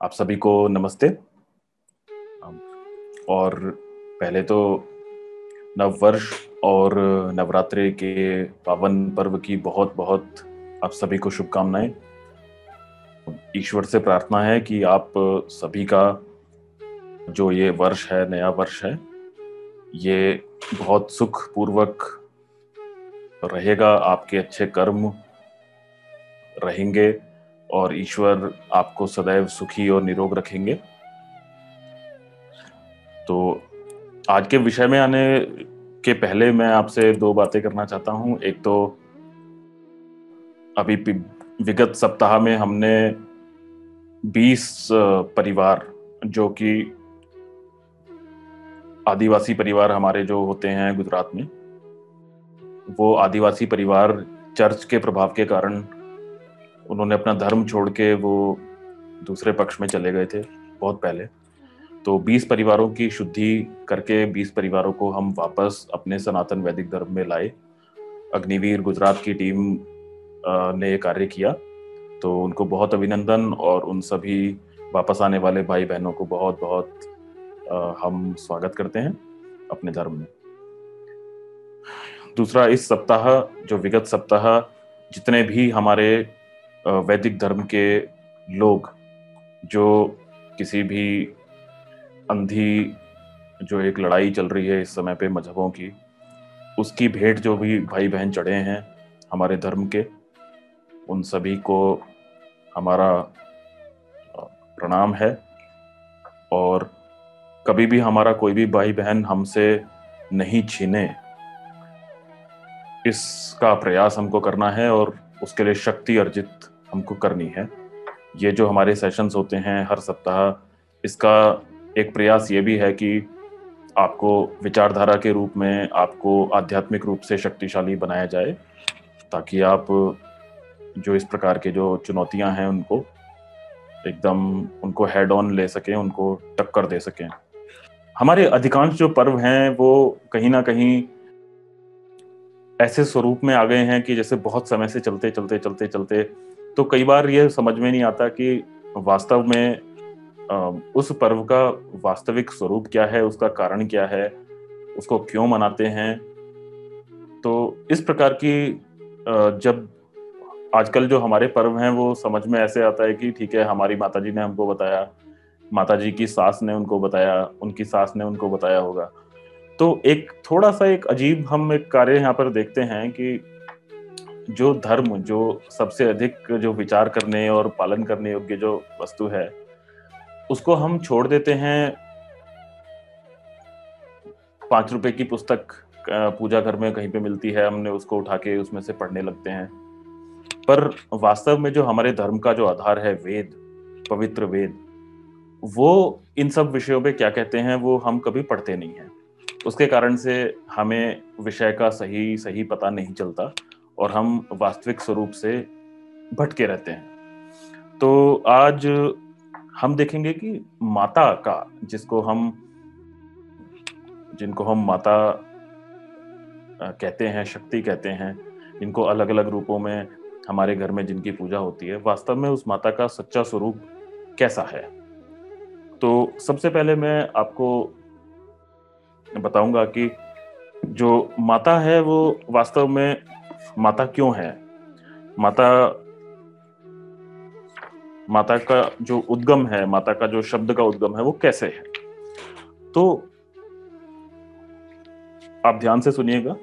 आप सभी को नमस्ते। और पहले तो नव वर्ष और नवरात्रि के पावन पर्व की बहुत बहुत आप सभी को शुभकामनाएं। ईश्वर से प्रार्थना है कि आप सभी का जो ये वर्ष है, नया वर्ष है, ये बहुत सुख पूर्वक रहेगा। आपके अच्छे कर्म रहेंगे और ईश्वर आपको सदैव सुखी और निरोग रखेंगे। तो आज के विषय में आने के पहले मैं आपसे दो बातें करना चाहता हूं। एक तो अभी विगत सप्ताह में हमने 20 परिवार, जो कि आदिवासी परिवार हमारे जो होते हैं गुजरात में, वो आदिवासी परिवार चर्च के प्रभाव के कारण उन्होंने अपना धर्म छोड़ के वो दूसरे पक्ष में चले गए थे बहुत पहले। तो 20 परिवारों की शुद्धि करके 20 परिवारों को हम वापस अपने सनातन वैदिक धर्म में लाए। अग्निवीर गुजरात की टीम ने ये कार्य किया, तो उनको बहुत अभिनंदन। और उन सभी वापस आने वाले भाई बहनों को बहुत बहुत हम स्वागत करते हैं अपने धर्म में। दूसरा, इस सप्ताह, जो विगत सप्ताह, जितने भी हमारे वैदिक धर्म के लोग जो किसी भी अंधी जो एक लड़ाई चल रही है इस समय पे मजहबों की, उसकी भेंट जो भी भाई बहन चढ़े हैं हमारे धर्म के, उन सभी को हमारा प्रणाम है। और कभी भी हमारा कोई भी भाई बहन हमसे नहीं छीने, इसका प्रयास हमको करना है और उसके लिए शक्ति अर्जित हमको करनी है। ये जो हमारे सेशंस होते हैं हर सप्ताह, इसका एक प्रयास ये भी है कि आपको विचारधारा के रूप में, आपको आध्यात्मिक रूप से शक्तिशाली बनाया जाए, ताकि आप जो इस प्रकार के जो चुनौतियां हैं उनको एकदम उनको हेड ऑन ले सकें, उनको टक्कर दे सकें। हमारे अधिकांश जो पर्व हैं वो कहीं ना कहीं ऐसे स्वरूप में आ गए हैं कि जैसे बहुत समय से चलते चलते चलते चलते, तो कई बार ये समझ में नहीं आता कि वास्तव में उस पर्व का वास्तविक स्वरूप क्या है, उसका कारण क्या है, उसको क्यों मनाते हैं। तो इस प्रकार की जब आजकल जो हमारे पर्व हैं वो समझ में ऐसे आता है कि ठीक है, हमारी माताजी ने हमको बताया, माताजी की सास ने उनको बताया, उनकी सास ने उनको बताया होगा। तो एक थोड़ा सा एक अजीब हम एक कार्य यहाँ पर देखते हैं कि जो धर्म, जो सबसे अधिक जो विचार करने और पालन करने योग्य जो वस्तु है, उसको हम छोड़ देते हैं। 5 रुपए की पुस्तक पूजा घर में कहीं पे मिलती है, हमने उसको उठा के उसमें से पढ़ने लगते हैं। पर वास्तव में जो हमारे धर्म का जो आधार है, वेद, पवित्र वेद, वो इन सब विषयों पे क्या कहते हैं वो हम कभी पढ़ते नहीं हैं। उसके कारण से हमें विषय का सही सही पता नहीं चलता और हम वास्तविक स्वरूप से भटके रहते हैं। तो आज हम देखेंगे कि माता का, जिनको हम माता कहते हैं, शक्ति कहते हैं, इनको अलग अलग रूपों में हमारे घर में जिनकी पूजा होती है, वास्तव में उस माता का सच्चा स्वरूप कैसा है। तो सबसे पहले मैं आपको बताऊंगा कि जो माता है वो वास्तव में माता क्यों है। माता माता का जो उद्गम है, माता का जो शब्द का उद्गम है, वो कैसे है। तो आप ध्यान से सुनिएगा।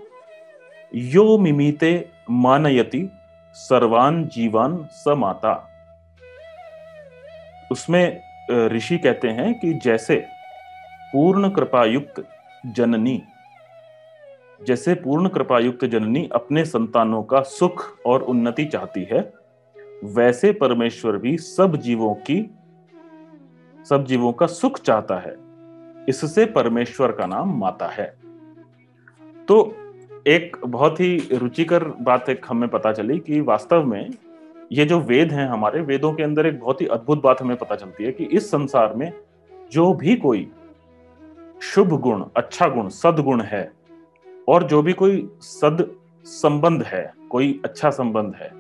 यो मिमीते मानयति सर्वान जीवान स माता। उसमें ऋषि कहते हैं कि जैसे पूर्ण कृपायुक्त जननी जैसे पूर्ण कृपायुक्त जननी अपने संतानों का सुख और उन्नति चाहती है, वैसे परमेश्वर भी सब जीवों का सुख चाहता है। इससे परमेश्वर का नाम माता है। तो एक बहुत ही रुचिकर बात एक हमें पता चली कि वास्तव में ये जो वेद हैं, हमारे वेदों के अंदर एक बहुत ही अद्भुत बात हमें पता चलती है कि इस संसार में जो भी कोई शुभ गुण, अच्छा गुण, सद्गुण है, और जो भी कोई सद संबंध है, कोई अच्छा संबंध है,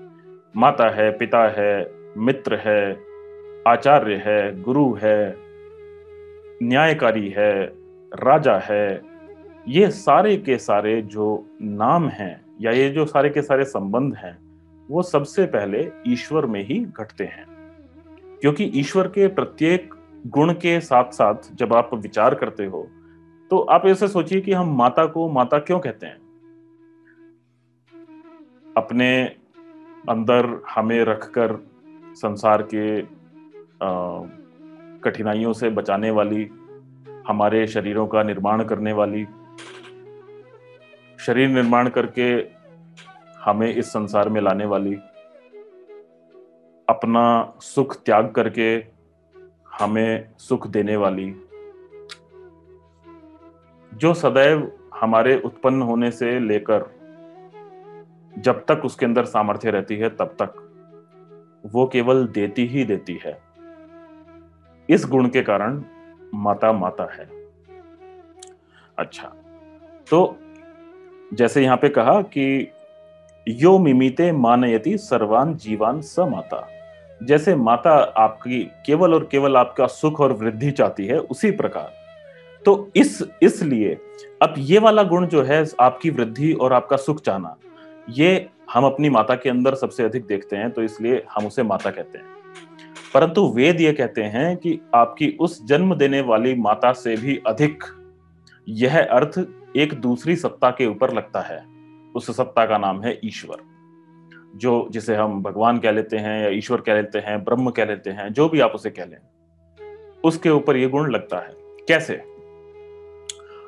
माता है, पिता है, मित्र है, आचार्य है, गुरु है, न्यायकारी है, राजा है। ये सारे के सारे जो नाम हैं या ये जो सारे के सारे संबंध हैं, वो सबसे पहले ईश्वर में ही घटते हैं। क्योंकि ईश्वर के प्रत्येक गुण के साथ साथ जब आप विचार करते हो तो आप ऐसे सोचिए कि हम माता को माता क्यों कहते हैं? अपने अंदर हमें रखकर संसार के कठिनाइयों से बचाने वाली, हमारे शरीरों का निर्माण करने वाली, शरीर निर्माण करके हमें इस संसार में लाने वाली, अपना सुख त्याग करके हमें सुख देने वाली, जो सदैव हमारे उत्पन्न होने से लेकर जब तक उसके अंदर सामर्थ्य रहती है तब तक वो केवल देती ही देती है। इस गुण के कारण माता माता है। अच्छा, तो जैसे यहां पे कहा कि यो मिमीते मानयति सर्वान जीवान स माता, जैसे माता आपकी केवल और केवल आपका सुख और वृद्धि चाहती है, उसी प्रकार तो इसलिए अब ये वाला गुण जो है, आपकी वृद्धि और आपका सुख चाहना, ये हम अपनी माता के अंदर सबसे अधिक देखते हैं, तो इसलिए हम उसे माता कहते हैं। परंतु वेद ये कहते हैं कि आपकी उस जन्म देने वाली माता से भी अधिक यह अर्थ एक दूसरी सत्ता के ऊपर लगता है। उस सत्ता का नाम है ईश्वर, जो जिसे हम भगवान कह लेते हैं या ईश्वर कह लेते हैं, ब्रह्म कह लेते हैं, जो भी आप उसे कह लें, उसके ऊपर यह गुण लगता है। कैसे?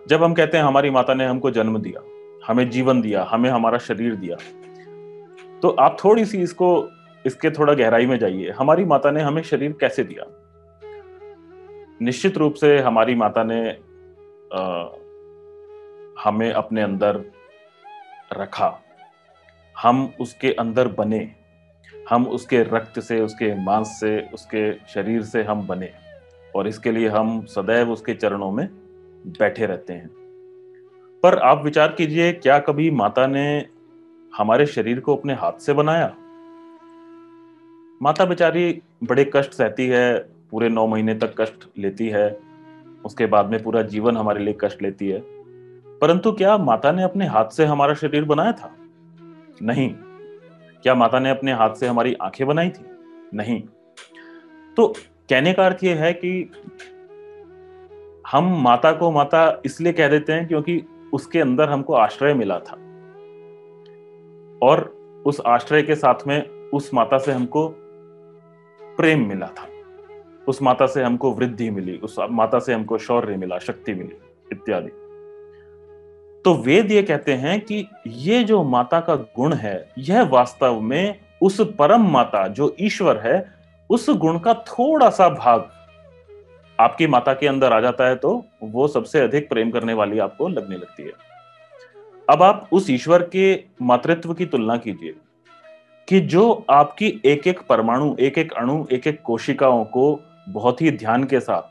जब हम कहते हैं हमारी माता ने हमको जन्म दिया, हमें जीवन दिया, हमें हमारा शरीर दिया, तो आप थोड़ी सी इसके थोड़ा गहराई में जाइए। हमारी माता ने हमें शरीर कैसे दिया? निश्चित रूप से हमारी माता ने हमें अपने अंदर रखा, हम उसके अंदर बने, हम उसके रक्त से, उसके मांस से, उसके शरीर से हम बने, और इसके लिए हम सदैव उसके चरणों में बैठे रहते हैं। पर आप विचार कीजिए, क्या कभी माता ने हमारे शरीर को अपने हाथ से बनाया? माता बेचारी बड़े कष्ट सहती है, पूरे 9 महीने तक कष्ट लेती है, उसके बाद में पूरा जीवन हमारे लिए कष्ट लेती है। परंतु क्या माता ने अपने हाथ से हमारा शरीर बनाया था? नहीं। क्या माता ने अपने हाथ से हमारी आंखें बनाई थी? नहीं। तो कहने का अर्थ यह है कि हम माता को माता इसलिए कह देते हैं क्योंकि उसके अंदर हमको आश्रय मिला था, और उस आश्रय के साथ में उस माता से हमको प्रेम मिला था, उस माता से हमको वृद्धि मिली, उस माता से हमको शौर्य मिला, शक्ति मिली, इत्यादि। तो वेद ये कहते हैं कि ये जो माता का गुण है, यह वास्तव में उस परम माता जो ईश्वर है, उस गुण का थोड़ा सा भाग आपकी माता के अंदर आ जाता है, तो वो सबसे अधिक प्रेम करने वाली आपको लगने लगती है। अब आप उस ईश्वर के मातृत्व की तुलना कीजिए कि जो आपकी एक एक परमाणु, एक एक अणु, एक एक कोशिकाओं को बहुत ही ध्यान के साथ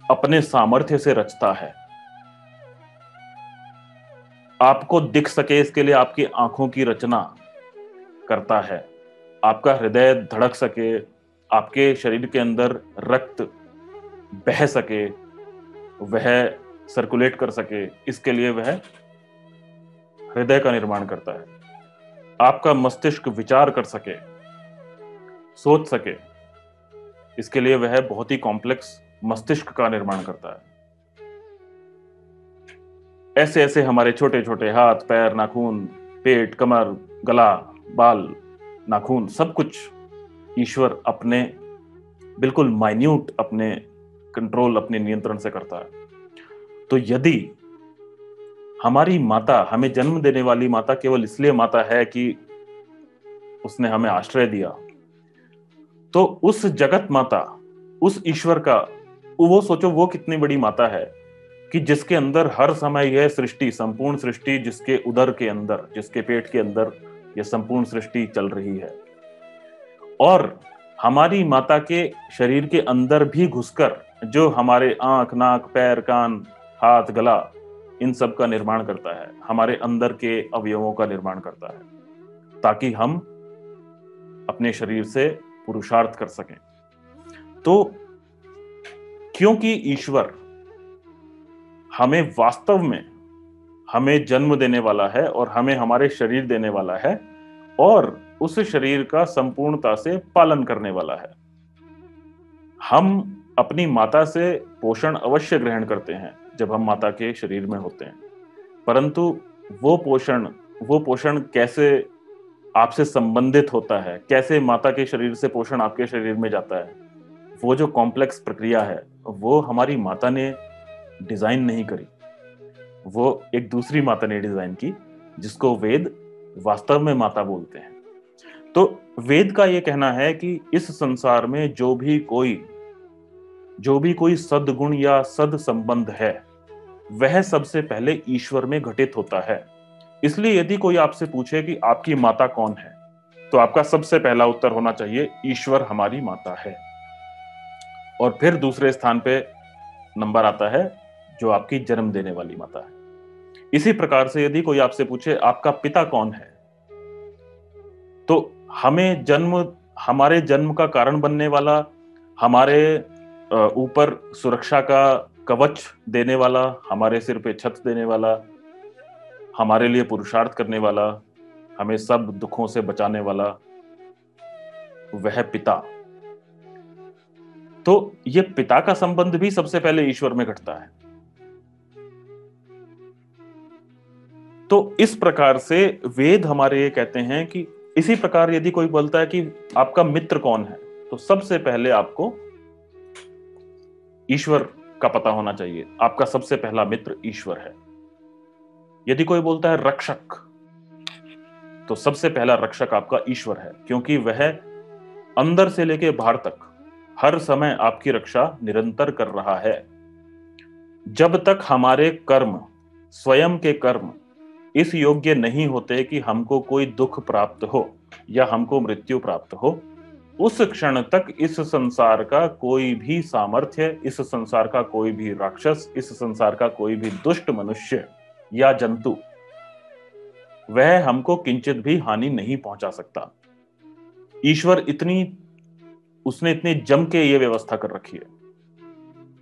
अपने सामर्थ्य से रचता है, आपको दिख सके इसके लिए आपकी आंखों की रचना करता है, आपका हृदय धड़क सके, आपके शरीर के अंदर रक्त बह सके, वह सर्कुलेट कर सके, इसके लिए वह हृदय का निर्माण करता है। आपका मस्तिष्क विचार कर सके, सोच सके, इसके लिए वह बहुत ही कॉम्प्लेक्स मस्तिष्क का निर्माण करता है। ऐसे ऐसे हमारे छोटे छोटे हाथ, पैर, नाखून, पेट, कमर, गला, बाल, नाखून, सब कुछ ईश्वर अपने बिल्कुल माइन्यूट अपने कंट्रोल, अपने नियंत्रण से करता है। तो यदि हमारी माता, हमें जन्म देने वाली माता केवल इसलिए माता है कि उसने हमें आश्रय दिया, तो उस जगत माता, उस ईश्वर का वो सोचो, वो कितनी बड़ी माता है कि जिसके अंदर हर समय यह सृष्टि, संपूर्ण सृष्टि, जिसके उदर के अंदर, जिसके पेट के अंदर यह संपूर्ण सृष्टि चल रही है, और हमारी माता के शरीर के अंदर भी घुसकर जो हमारे आंख, नाक, पैर, कान, हाथ, गला, इन सब का निर्माण करता है, हमारे अंदर के अवयवों का निर्माण करता है, ताकि हम अपने शरीर से पुरुषार्थ कर सकें। तो क्योंकि ईश्वर हमें वास्तव में हमें जन्म देने वाला है और हमें हमारे शरीर देने वाला है और उस शरीर का संपूर्णता से पालन करने वाला है। हम अपनी माता से पोषण अवश्य ग्रहण करते हैं जब हम माता के शरीर में होते हैं, परंतु वो पोषण कैसे आपसे संबंधित होता है, कैसे माता के शरीर से पोषण आपके शरीर में जाता है, वो जो कॉम्प्लेक्स प्रक्रिया है वो हमारी माता ने डिजाइन नहीं करी, वो एक दूसरी माता ने डिजाइन की, जिसको वेद वास्तव में माता बोलते हैं। तो वेद का ये कहना है कि इस संसार में जो भी कोई सद्गुण या सद संबंध है वह सबसे पहले ईश्वर में घटित होता है। इसलिए यदि कोई आपसे पूछे कि आपकी माता कौन है, तो आपका सबसे पहला उत्तर होना चाहिए ईश्वर हमारी माता है। और फिर दूसरे स्थान पे नंबर आता है जो आपकी जन्म देने वाली माता है। इसी प्रकार से यदि कोई आपसे पूछे आपका पिता कौन है, तो हमारे जन्म का कारण बनने वाला, हमारे ऊपर सुरक्षा का कवच देने वाला, हमारे सिर पे छत देने वाला, हमारे लिए पुरुषार्थ करने वाला, हमें सब दुखों से बचाने वाला, वह पिता। तो ये पिता का संबंध भी सबसे पहले ईश्वर में घटता है। तो इस प्रकार से वेद हमारे ये कहते हैं कि इसी प्रकार यदि कोई बोलता है कि आपका मित्र कौन है, तो सबसे पहले आपको ईश्वर का पता होना चाहिए। आपका सबसे पहला मित्र ईश्वर है। यदि कोई बोलता है रक्षक, तो सबसे पहला रक्षक आपका ईश्वर है, क्योंकि वह अंदर से लेके बाहर तक हर समय आपकी रक्षा निरंतर कर रहा है। जब तक हमारे कर्म, स्वयं के कर्म इस योग्य नहीं होते कि हमको कोई दुख प्राप्त हो या हमको मृत्यु प्राप्त हो, उस क्षण तक इस संसार का कोई भी सामर्थ्य, इस संसार का कोई भी राक्षस, इस संसार का कोई भी दुष्ट मनुष्य या जंतु, वह हमको किंचित भी हानि नहीं पहुंचा सकता। ईश्वर उसने इतनी जम के ये व्यवस्था कर रखी है,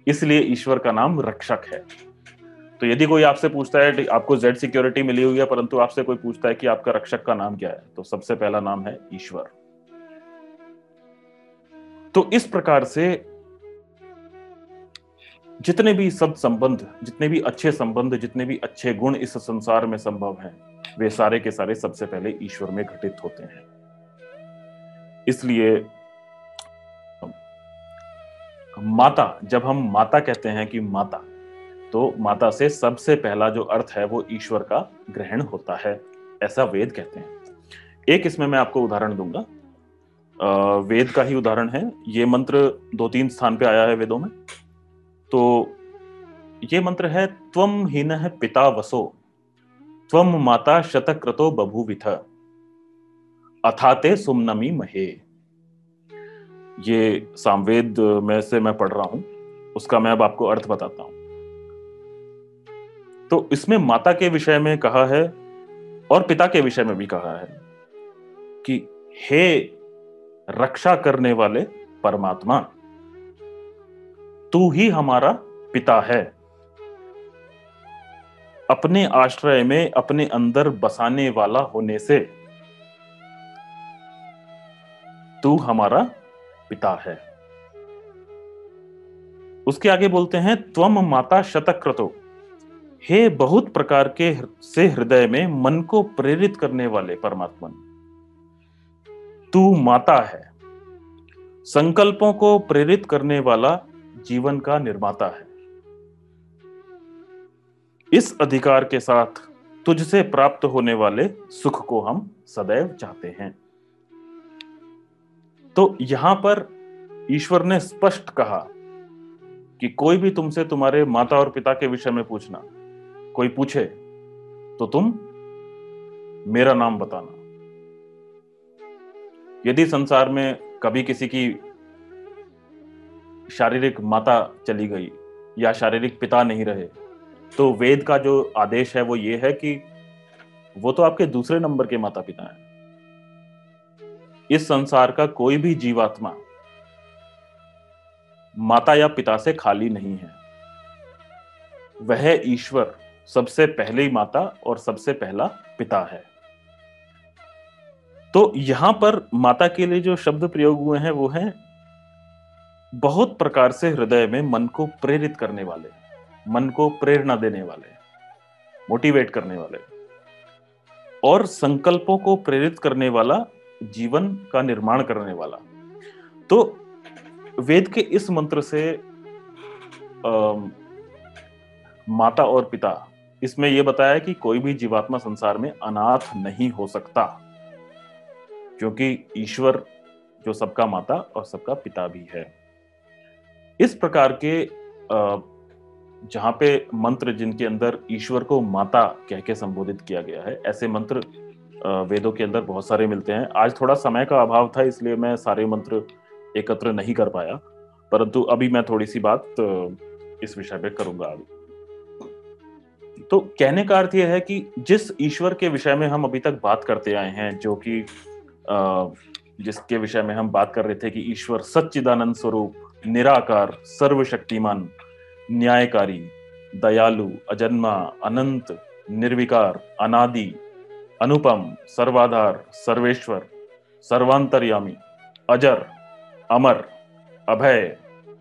इसलिए ईश्वर का नाम रक्षक है। तो यदि कोई आपसे पूछता है, आपको जेड सिक्योरिटी मिली हुई है, परंतु आपसे कोई पूछता है कि आपका रक्षक का नाम क्या है, तो सबसे पहला नाम है ईश्वर। तो इस प्रकार से जितने भी सत्संबंध, जितने भी अच्छे संबंध, जितने भी अच्छे गुण इस संसार में संभव हैं, वे सारे के सारे सबसे पहले ईश्वर में घटित होते हैं। इसलिए माता, जब हम माता कहते हैं कि माता, तो माता से सबसे पहला जो अर्थ है वो ईश्वर का ग्रहण होता है, ऐसा वेद कहते हैं। एक इसमें मैं आपको उदाहरण दूंगा, वेद का ही उदाहरण है। ये मंत्र 2-3 स्थान पे आया है वेदों में। तो ये मंत्र है, त्वम हीनः पिता वसो, त्वम माता शतक्रतो बभूविथ, अथाते सुमनमी महे। ये सामवेद में से मैं पढ़ रहा हूं, उसका मैं अब आपको अर्थ बताता हूं। तो इसमें माता के विषय में कहा है और पिता के विषय में भी कहा है कि हे रक्षा करने वाले परमात्मा, तू ही हमारा पिता है। अपने आश्रय में अपने अंदर बसाने वाला होने से तू हमारा पिता है। उसके आगे बोलते हैं, त्वम माता शतक्रतो, हे बहुत प्रकार के से हृदय में मन को प्रेरित करने वाले परमात्मा, तू माता है। संकल्पों को प्रेरित करने वाला जीवन का निर्माता है। इस अधिकार के साथ तुझसे प्राप्त होने वाले सुख को हम सदैव चाहते हैं। तो यहां पर ईश्वर ने स्पष्ट कहा कि कोई भी तुमसे तुम्हारे माता और पिता के विषय में पूछना, कोई पूछे तो तुम मेरा नाम बताना। यदि संसार में कभी किसी की शारीरिक माता चली गई या शारीरिक पिता नहीं रहे, तो वेद का जो आदेश है वो ये है कि वो तो आपके दूसरे नंबर के माता पिता हैं। इस संसार का कोई भी जीवात्मा माता या पिता से खाली नहीं है। वह ईश्वर सबसे पहली माता और सबसे पहला पिता है। तो यहां पर माता के लिए जो शब्द प्रयोग हुए हैं वो हैं बहुत प्रकार से हृदय में मन को प्रेरित करने वाले, मन को प्रेरणा देने वाले, मोटिवेट करने वाले और संकल्पों को प्रेरित करने वाला, जीवन का निर्माण करने वाला। तो वेद के इस मंत्र से माता और पिता, इसमें यह बताया कि कोई भी जीवात्मा संसार में अनाथ नहीं हो सकता, क्योंकि ईश्वर जो सबका माता और सबका पिता भी है। इस प्रकार के जहां पे मंत्र जिनके अंदर ईश्वर को माता कह के संबोधित किया गया है, ऐसे मंत्र वेदों के अंदर बहुत सारे मिलते हैं। आज थोड़ा समय का अभाव था, इसलिए मैं सारे मंत्र एकत्र नहीं कर पाया, परंतु अभी मैं थोड़ी सी बात इस विषय पे करूंगा अभी। तो कहने का अर्थ यह है कि जिस ईश्वर के विषय में हम अभी तक बात करते आए हैं, जो कि जिसके विषय में हम बात कर रहे थे कि ईश्वर सच्चिदानंद स्वरूप, निराकार, सर्वशक्तिमान, न्यायकारी, दयालु, अजन्मा, अनंत, निर्विकार, अनादि, अनुपम, सर्वाधार, सर्वेश्वर, सर्वांतर्यामी, अजर, अमर, अभय,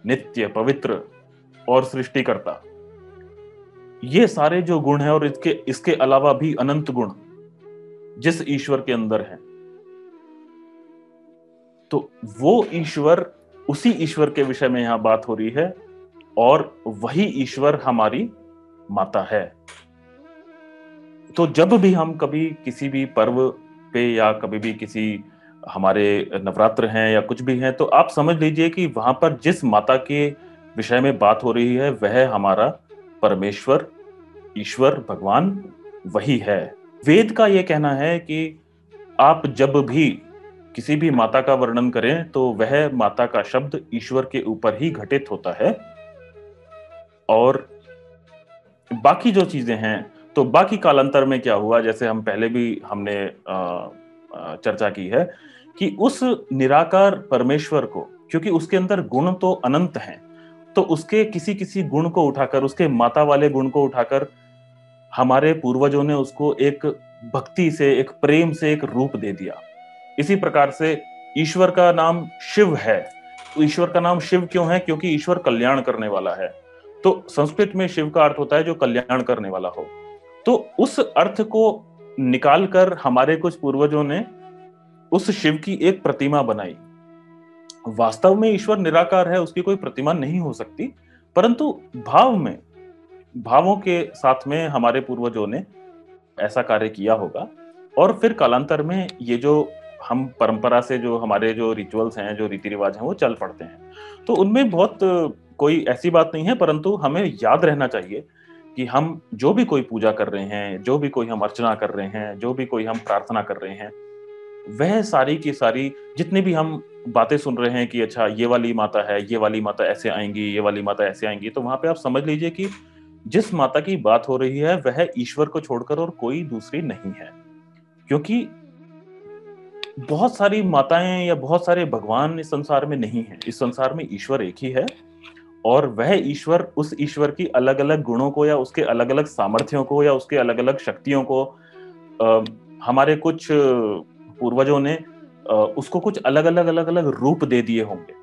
नित्य, पवित्र और सृष्टिकर्ता, ये सारे जो गुण हैं और इसके अलावा भी अनंत गुण जिस ईश्वर के अंदर हैं, तो वो ईश्वर, उसी ईश्वर के विषय में यहां बात हो रही है और वही ईश्वर हमारी माता है। तो जब भी हम कभी किसी भी पर्व पे या कभी भी किसी हमारे नवरात्र हैं या कुछ भी हैं, तो आप समझ लीजिए कि वहां पर जिस माता के विषय में बात हो रही है वह हमारा परमेश्वर, ईश्वर, भगवान वही है। वेद का यह कहना है कि आप जब भी किसी भी माता का वर्णन करें तो वह माता का शब्द ईश्वर के ऊपर ही घटित होता है, और बाकी जो चीजें हैं तो बाकी कालांतर में क्या हुआ, जैसे हम पहले भी हमने चर्चा की है कि उस निराकार परमेश्वर को, क्योंकि उसके अंदर गुण तो अनंत हैं, तो उसके किसी किसी गुण को उठाकर, उसके माता वाले गुण को उठाकर हमारे पूर्वजों ने उसको एक भक्ति से, एक प्रेम से एक रूप दे दिया। इसी प्रकार से ईश्वर का नाम शिव है। तो ईश्वर का नाम शिव क्यों है? क्योंकि ईश्वर कल्याण करने वाला है। तो संस्कृत में शिव का अर्थ होता है जो कल्याण करने वाला हो। तो उस अर्थ को निकालकर हमारे कुछ पूर्वजों ने उस शिव की एक प्रतिमा बनाई। वास्तव में ईश्वर निराकार है, उसकी कोई प्रतिमा नहीं हो सकती, परंतु भाव में, भावों के साथ में हमारे पूर्वजों ने ऐसा कार्य किया होगा। और फिर कालांतर में ये जो हम परंपरा से जो हमारे जो रिचुअल्स हैं, जो रीति रिवाज हैं, वो चल पड़ते हैं। तो उनमें बहुत कोई ऐसी बात नहीं है, परंतु हमें याद रहना चाहिए कि हम जो भी कोई पूजा कर रहे हैं, जो भी कोई हम अर्चना कर रहे हैं, जो भी कोई हम प्रार्थना कर रहे हैं, वह सारी की सारी जितनी भी हम बातें सुन रहे हैं कि अच्छा ये वाली माता है, ये वाली माता ऐसे आएंगी, ये वाली माता ऐसे आएंगी, तो वहां पे आप समझ लीजिए कि जिस माता की बात हो रही है वह ईश्वर को छोड़कर और कोई दूसरी नहीं है। क्योंकि बहुत सारी माताएं या बहुत सारे भगवान इस संसार में नहीं है। इस संसार में ईश्वर एक ही है, और वह ईश्वर, उस ईश्वर की अलग अलग गुणों को या उसके अलग अलग सामर्थ्यों को या उसके अलग अलग शक्तियों को हमारे कुछ पूर्वजों ने उसको कुछ अलग अलग रूप दे दिए होंगे,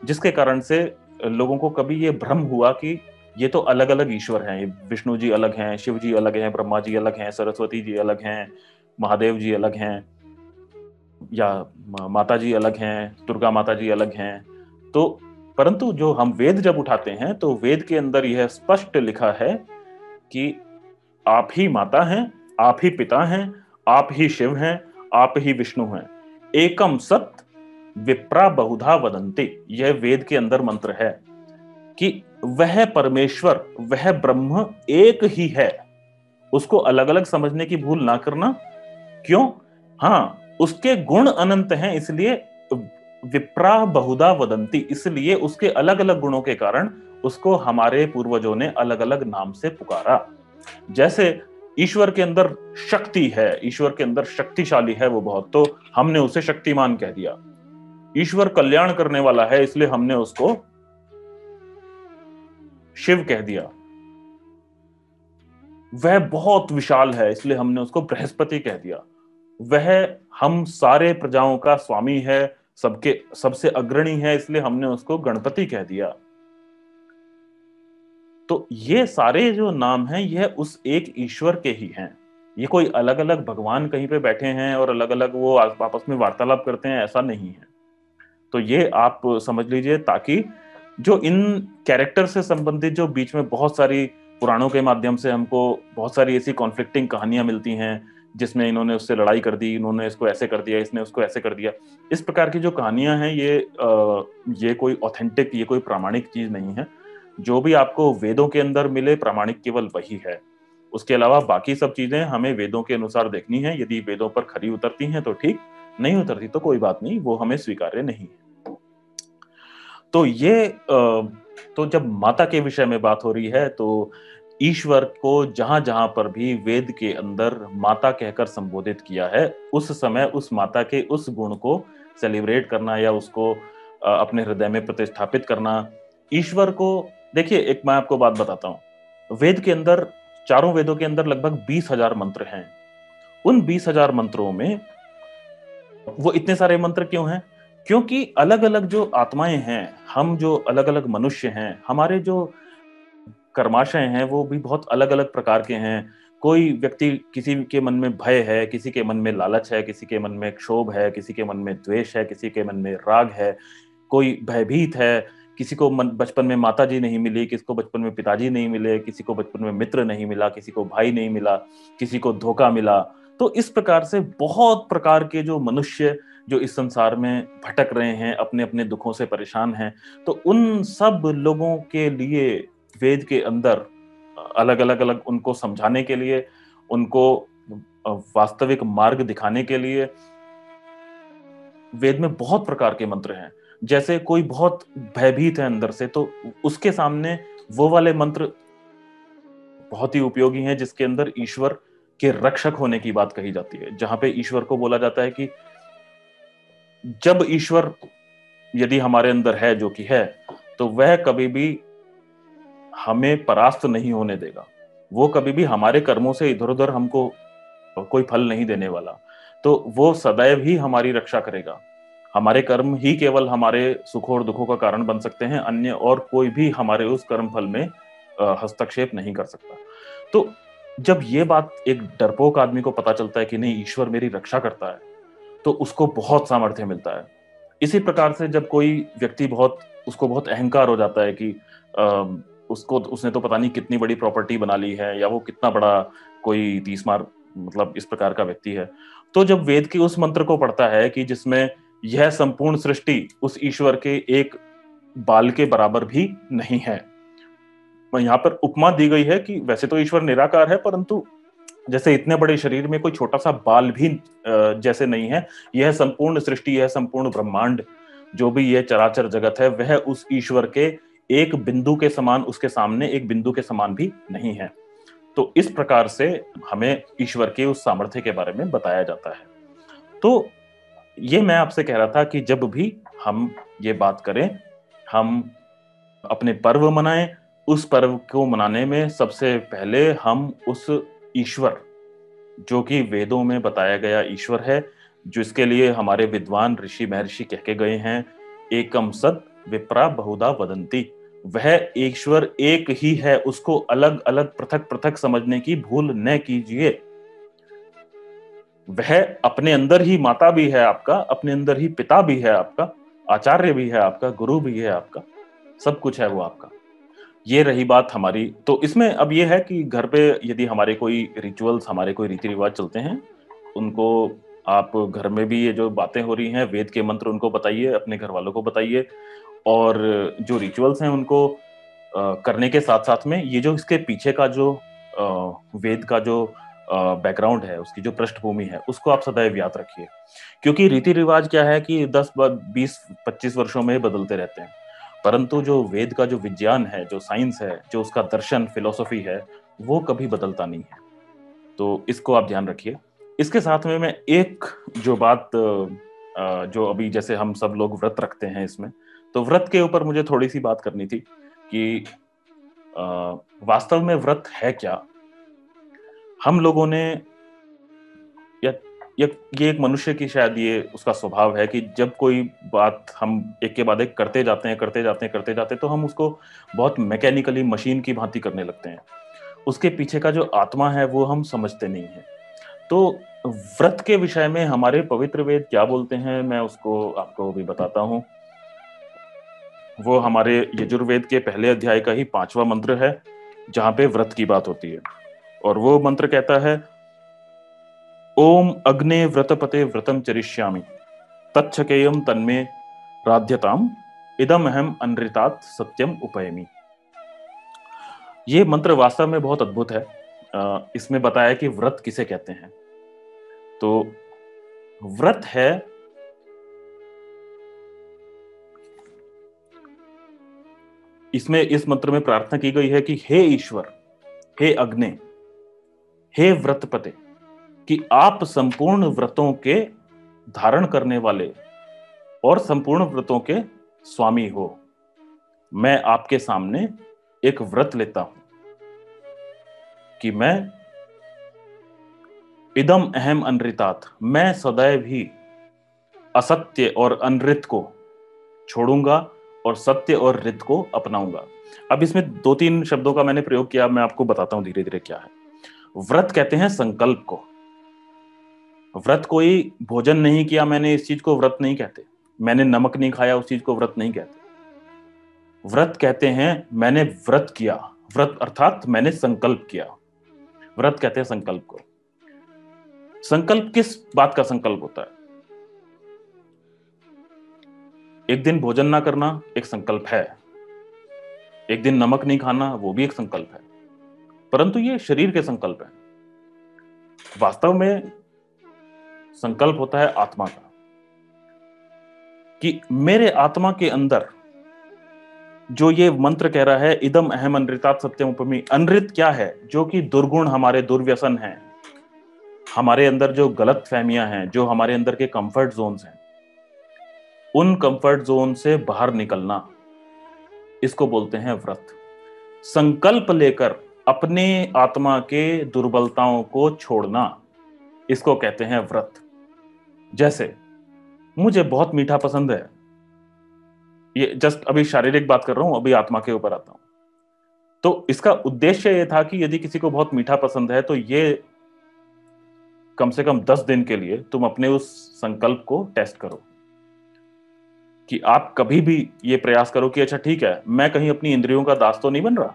जिसके कारण से लोगों को कभी ये भ्रम हुआ कि ये तो अलग अलग ईश्वर हैं, विष्णु जी अलग हैं, शिव जी अलग हैं, ब्रह्मा जी अलग हैं, सरस्वती जी अलग हैं, महादेव जी अलग हैं, या माता जी अलग हैं, दुर्गा माता जी अलग हैं। तो परंतु जो हम वेद जब उठाते हैं तो वेद के अंदर यह स्पष्ट लिखा है कि आप ही माता हैं, आप ही पिता हैं, आप ही शिव हैं, आप ही विष्णु हैं। एकम सत विप्रा बहुधा वदंती, यह वेद के अंदर मंत्र है कि वह परमेश्वर, वह ब्रह्म एक ही है। उसको अलग अलग समझने की भूल ना करना। क्यों? हाँ, उसके गुण अनंत हैं, इसलिए विप्रा बहुधा वदंती, इसलिए उसके अलग अलग गुणों के कारण उसको हमारे पूर्वजों ने अलग अलग नाम से पुकारा। जैसे ईश्वर के अंदर शक्ति है, ईश्वर के अंदर शक्तिशाली है वो बहुत, तो हमने उसे शक्तिमान कह दिया। ईश्वर कल्याण करने वाला है इसलिए हमने उसको शिव कह दिया। वह बहुत विशाल है इसलिए हमने उसको बृहस्पति कह दिया। वह हम सारे प्रजाओं का स्वामी है, सबके सबसे अग्रणी है इसलिए हमने उसको गणपति कह दिया। तो ये सारे जो नाम हैं यह उस एक ईश्वर के ही हैं। ये कोई अलग अलग भगवान कहीं पे बैठे हैं और अलग अलग वो आपस में वार्तालाप करते हैं, ऐसा नहीं है। तो ये आप समझ लीजिए, ताकि जो इन कैरेक्टर से संबंधित जो बीच में बहुत सारी पुराणों के माध्यम से हमको बहुत सारी ऐसी कॉन्फ्लिक्टिंग कहानियां मिलती हैं, जिसमें इन्होंने उससे लड़ाई कर दी, इन्होंने इसको ऐसे कर दिया, इसने उसको ऐसे कर दिया, इस प्रकार की जो कहानियां हैं ये कोई ऑथेंटिक, ये कोई प्रामाणिक चीज नहीं है। जो भी आपको वेदों के अंदर मिले प्रामाणिक केवल वही है। उसके अलावा बाकी सब चीजें हमें वेदों के अनुसार देखनी है। यदि वेदों पर खरी उतरती हैं तो ठीक, नहीं उतरती तो कोई बात नहीं, वो हमें स्वीकार्य नहीं है। तो ये तो जब माता के विषय में बात हो रही है तो ईश्वर को जहां जहां पर भी वेद के अंदर माता कहकर संबोधित किया है, उस समय उस माता के उस गुण को सेलिब्रेट करना या उसको अपने हृदय में प्रतिस्थापित करना। ईश्वर को देखिए, एक मैं आपको बात बताता हूं। वेद के अंदर, चारों वेदों के अंदर लगभग 20,000 मंत्र हैं। उन 20,000 मंत्रों में वो इतने सारे मंत्र क्यों हैं? क्योंकि अलग अलग जो आत्माएं हैं, हम जो अलग अलग मनुष्य हैं, हमारे जो कर्माशय हैं वो भी बहुत अलग अलग प्रकार के हैं। कोई व्यक्ति, किसी के मन में भय है, किसी के मन में लालच है, किसी के मन में क्षोभ है, किसी के मन में द्वेष है, किसी के मन में राग है, कोई भयभीत है, किसी को बचपन में माता जी नहीं मिली, किसी को बचपन में पिताजी नहीं मिले, किसी को बचपन में मित्र नहीं मिला, किसी को भाई नहीं मिला, किसी को धोखा मिला। तो इस प्रकार से बहुत प्रकार के जो मनुष्य जो इस संसार में भटक रहे हैं, अपने अपने दुखों से परेशान हैं, तो उन सब लोगों के लिए वेद के अंदर अलग अलग अलग उनको समझाने के लिए, उनको वास्तविक मार्ग दिखाने के लिए वेद में बहुत प्रकार के मंत्र हैं। जैसे कोई बहुत भयभीत है अंदर से, तो उसके सामने वो वाले मंत्र बहुत ही उपयोगी हैं जिसके अंदर ईश्वर के रक्षक होने की बात कही जाती है, जहां पे ईश्वर को बोला जाता है कि जब ईश्वर यदि हमारे अंदर है, जो कि है, तो वह कभी भी हमें परास्त नहीं होने देगा। वो कभी भी हमारे कर्मों से इधर उधर हमको कोई फल नहीं देने वाला। तो वो सदैव ही हमारी रक्षा करेगा। हमारे कर्म ही केवल हमारे सुखों और दुखों का कारण बन सकते हैं, अन्य और कोई भी हमारे उस कर्म फल में हस्तक्षेप नहीं कर सकता। तो जब ये बात एक डरपोक आदमी को पता चलता है कि नहीं, ईश्वर मेरी रक्षा करता है, तो उसको बहुत सामर्थ्य मिलता है। इसी प्रकार से जब कोई व्यक्ति उसको बहुत अहंकार हो जाता है कि उसने तो पता नहीं कितनी बड़ी प्रॉपर्टी बना ली है, या वो कितना बड़ा कोई तीसमार, मतलब इस प्रकार का व्यक्ति है, तो जब वेद के उस मंत्र को पढ़ता है कि जिसमें यह संपूर्ण सृष्टि उस ईश्वर के एक बाल के बराबर भी नहीं है। यहाँ पर उपमा दी गई है कि वैसे तो ईश्वर निराकार है, परंतु जैसे इतने बड़े शरीर में कोई छोटा सा बाल भी जैसे नहीं है, यह संपूर्ण सृष्टि, यह संपूर्ण ब्रह्मांड, जो भी यह चराचर जगत है, वह उस ईश्वर के एक बिंदु के समान, उसके सामने एक बिंदु के समान भी नहीं है। तो इस प्रकार से हमें ईश्वर के उस सामर्थ्य के बारे में बताया जाता है। तो ये मैं आपसे कह रहा था कि जब भी हम ये बात करें, हम अपने पर्व मनाएं, उस पर्व को मनाने में सबसे पहले हम उस ईश्वर, जो कि वेदों में बताया गया ईश्वर है, जिसके लिए हमारे विद्वान ऋषि महर्षि कह के गए हैं, एकम सत विप्रा बहुधा वदंती, वह ईश्वर एक ही है, उसको अलग अलग पृथक पृथक समझने की भूल न कीजिए। वह अपने अंदर ही माता भी है आपका, अपने अंदर ही पिता भी है आपका, आचार्य भी है आपका, गुरु भी है आपका, सब कुछ है वो आपका। ये रही बात हमारी। तो इसमें अब ये है कि घर पे यदि हमारे कोई रिचुअल्स, हमारे कोई रीति रिवाज चलते हैं, उनको आप घर में भी ये जो बातें हो रही हैं, वेद के मंत्र, उनको बताइए, अपने घर वालों को बताइए, और जो रिचुअल्स हैं उनको करने के साथ साथ में ये जो इसके पीछे का जो वेद का जो बैकग्राउंड है, उसकी जो पृष्ठभूमि है, उसको आप सदैव याद रखिए। क्योंकि रीति रिवाज क्या है कि 10 20 25 वर्षों में बदलते रहते हैं, परंतु जो वेद का जो विज्ञान है, जो साइंस है, जो उसका दर्शन फिलोसफी है, वो कभी बदलता नहीं है। तो इसको आप ध्यान रखिए। इसके साथ में मैं एक जो बात जो अभी जैसे हम सब लोग व्रत रखते हैं इसमें, तो व्रत के ऊपर मुझे थोड़ी सी बात करनी थी कि वास्तव में व्रत है क्या। हम लोगों ने या, या ये एक मनुष्य की शायद ये उसका स्वभाव है कि जब कोई बात हम एक के बाद एक करते जाते हैं करते जाते हैं तो हम उसको बहुत मैकेनिकली मशीन की भांति करने लगते हैं। उसके पीछे का जो आत्मा है वो हम समझते नहीं है। तो व्रत के विषय में हमारे पवित्र वेद क्या बोलते हैं, मैं उसको आपको भी बताता हूं। वो हमारे यजुर्वेद के पहले अध्याय का ही 5वां मंत्र है, जहां पे व्रत की बात होती है। और वो मंत्र कहता है, ओम अग्ने व्रतपते व्रतम चरिष्यामि तच्छकेयम तन्मे राध्यताम इदम अहम अनृतात् सत्यम उपयमी। ये मंत्र वास्तव में बहुत अद्भुत है। इसमें बताया कि व्रत किसे कहते हैं। तो व्रत है इसमें इस मंत्र में प्रार्थना की गई है कि हे ईश्वर, हे अग्ने, हे व्रतपते, कि आप संपूर्ण व्रतों के धारण करने वाले और संपूर्ण व्रतों के स्वामी हो। मैं आपके सामने एक व्रत लेता हूं कि मैं इदम अहम अनृतात्, मैं सदैव ही असत्य और अनृत को छोड़ूंगा और सत्य और रित को अपनाऊंगा। अब इसमें 2-3 शब्दों का मैंने प्रयोग किया, मैं आपको बताता हूं धीरे धीरे क्या है। व्रत कहते हैं संकल्प को। व्रत कोई भोजन नहीं किया मैंने, इस चीज को व्रत नहीं कहते। मैंने नमक नहीं खाया, उस चीज को व्रत नहीं कहते। व्रत कहते हैं मैंने व्रत किया, व्रत अर्थात मैंने संकल्प किया। व्रत कहते हैं संकल्प को। संकल्प किस बात का संकल्प होता है? एक दिन भोजन ना करना एक संकल्प है, एक दिन नमक नहीं खाना वो भी एक संकल्प है, परंतु ये शरीर के संकल्प है। वास्तव में संकल्प होता है आत्मा का, कि मेरे आत्मा के अंदर जो ये मंत्र कह रहा है, इदम अहम अनृतात् सत्यम उपमी। अनृत क्या है? जो कि दुर्गुण, हमारे दुर्व्यसन हैं, हमारे अंदर जो गलत फहमियां हैं, जो हमारे अंदर के कंफर्ट जोन्स हैं, उन कंफर्ट जोन से बाहर निकलना, इसको बोलते हैं व्रत। संकल्प लेकर अपने आत्मा के दुर्बलताओं को छोड़ना, इसको कहते हैं व्रत। जैसे मुझे बहुत मीठा पसंद है, ये जस्ट अभी शारीरिक बात कर रहा हूं, अभी आत्मा के ऊपर आता हूं। तो इसका उद्देश्य ये था कि यदि किसी को बहुत मीठा पसंद है तो ये कम से कम 10 दिन के लिए तुम अपने उस संकल्प को टेस्ट करो, कि आप कभी भी ये प्रयास करो कि अच्छा ठीक है, मैं कहीं अपनी इंद्रियों का दास तो नहीं बन रहा।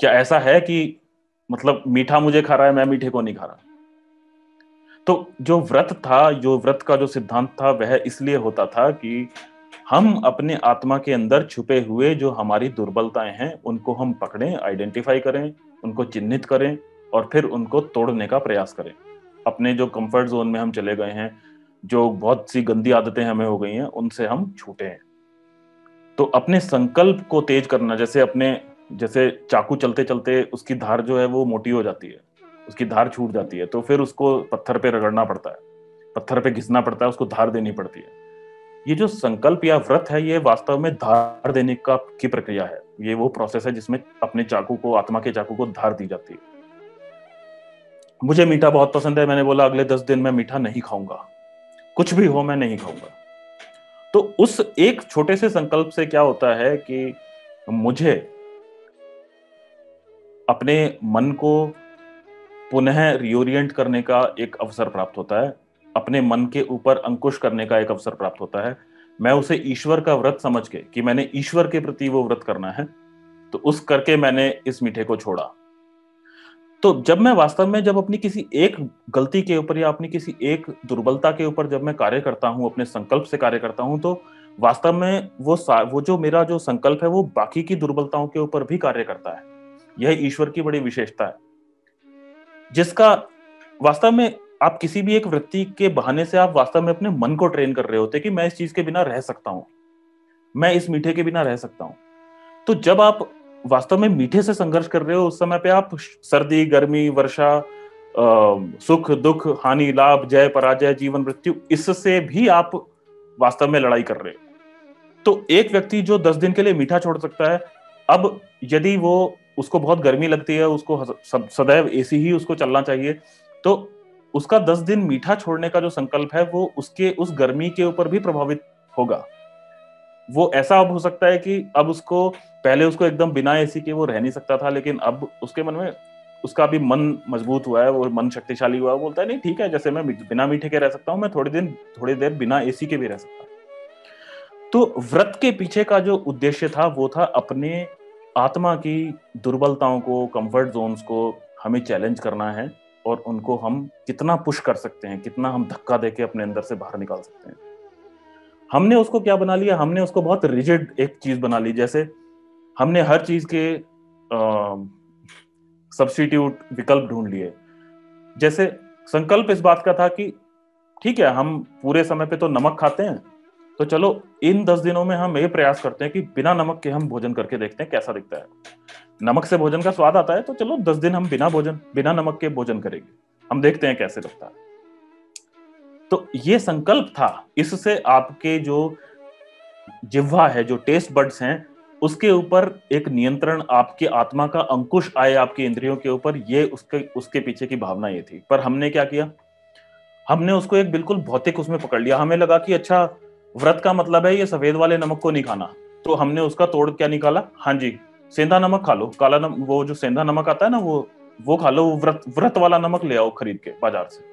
क्या ऐसा है कि मतलब मीठा मुझे खा रहा है, मैं मीठे को नहीं खा रहा। तो जो व्रत था, जो व्रत का जो सिद्धांत था, वह इसलिए होता था कि हम अपने आत्मा के अंदर छुपे हुए जो हमारी दुर्बलताएं हैं उनको हम पकड़ें, आइडेंटिफाई करें, उनको चिन्हित करें और फिर उनको तोड़ने का प्रयास करें। अपने जो कंफर्ट जोन में हम चले गए हैं, जो बहुत सी गंदी आदतें हमें हो गई हैं, उनसे हम छूटे हैं। तो अपने संकल्प को तेज करना, जैसे चाकू चलते चलते उसकी धार जो है वो मोटी हो जाती है, उसकी धार छूट जाती है, तो फिर उसको पत्थर पे रगड़ना पड़ता है, पत्थर पे घिसना पड़ता है, उसको धार देनी पड़ती है। ये जो संकल्प या व्रत है, ये वास्तव में धार देने की प्रक्रिया है। ये वो प्रोसेस है जिसमें अपने चाकू को, आत्मा के चाकू को धार दी जाती है। मुझे मीठा बहुत पसंद है, मैंने बोला अगले 10 दिन मैं मीठा नहीं खाऊंगा, कुछ भी हो मैं नहीं खाऊंगा। तो उस एक छोटे से संकल्प से क्या होता है कि मुझे अपने मन को पुनः रिओरिएंट करने का एक अवसर प्राप्त होता है, अपने मन के ऊपर अंकुश करने का एक अवसर प्राप्त होता है। मैं उसे ईश्वर का व्रत समझ के, कि मैंने ईश्वर के प्रति वो व्रत करना है, तो उस करके मैंने इस मीठे को छोड़ा। तो जब अपनी किसी एक गलती के ऊपर या अपनी किसी एक दुर्बलता के ऊपर जब मैं कार्य करता हूं, अपने संकल्प से कार्य करता हूं, तो वास्तव में वो जो मेरा जो संकल्प है वो बाकी की दुर्बलताओं के ऊपर भी कार्य करता है। यह ईश्वर की बड़ी विशेषता है, जिसका वास्तव में आप किसी भी एक वृत्ति के बहाने से आप वास्तव में अपने मन को ट्रेन कर रहे होते कि मैं इस चीज के बिना रह सकता हूं, मैं इस मीठे के बिना रह सकता हूं। तो जब आप वास्तव में मीठे से संघर्ष कर रहे हो, उस समय पे आप सर्दी, गर्मी, वर्षा, सुख, दुख, हानि, लाभ, जय, पराजय, जीवन, मृत्यु, इससे भी आप वास्तव में लड़ाई कर रहे हो। तो एक व्यक्ति जो 10 दिन के लिए मीठा छोड़ सकता है, अब यदि वो उसको बहुत गर्मी लगती है, उसको सदैव एसी ही उसको चलना चाहिए, तो उसका 10 दिन मीठा छोड़ने का जो संकल्प है वो उसके उस गर्मी के ऊपर भी प्रभावित होगा। वो ऐसा अब हो सकता है कि अब उसको, पहले उसको एकदम बिना एसी के वो रह नहीं सकता था, लेकिन अब उसके मन में उसका भी मन मजबूत हुआ है, वो मन शक्तिशाली हुआ है, वो बोलता है नहीं ठीक है, जैसे मैं बिना मीठे के रह सकता हूँ, मैं थोड़ी देर बिना एसी के भी रह सकता हूँ। तो व्रत के पीछे का जो उद्देश्य था वो था अपने आत्मा की दुर्बलताओं को, कंफर्ट जोन्स को हमें चैलेंज करना है, और उनको हम कितना पुश कर सकते हैं, कितना हम धक्का देके अपने अंदर से बाहर निकाल सकते हैं। हमने उसको क्या बना लिया, हमने उसको बहुत रिजिड एक चीज बना ली। जैसे हमने हर चीज के सब्स्टिट्यूट विकल्प ढूंढ लिए। जैसे संकल्प इस बात का था कि ठीक है, हम पूरे समय पे तो नमक खाते हैं, तो चलो इन 10 दिनों में हम ये प्रयास करते हैं कि बिना नमक के हम भोजन करके देखते हैं कैसा दिखता है। नमक से भोजन का स्वाद आता है, तो चलो 10 दिन हम बिना नमक के भोजन करेंगे, हम देखते हैं कैसे लगता है। तो ये संकल्प था, इससे आपके जो जिह्वा है, जो टेस्ट बड्स हैं, उसके ऊपर एक नियंत्रण, आपके आत्मा का अंकुश आए आपकी इंद्रियों के ऊपर, ये उसके पीछे की भावना ये थी। पर हमने क्या किया, हमने उसको एक बिल्कुल भौतिक उसमें पकड़ लिया। हमें लगा कि अच्छा, व्रत का मतलब है ये सफेद वाले नमक को नहीं खाना, तो हमने उसका तोड़ क्या निकाला, हाँ जी सेंधा नमक खा लो, काला नमक, वो जो सेंधा नमक आता है ना, वो खा लो, व्रत वाला नमक ले आओ खरीद के बाजार से।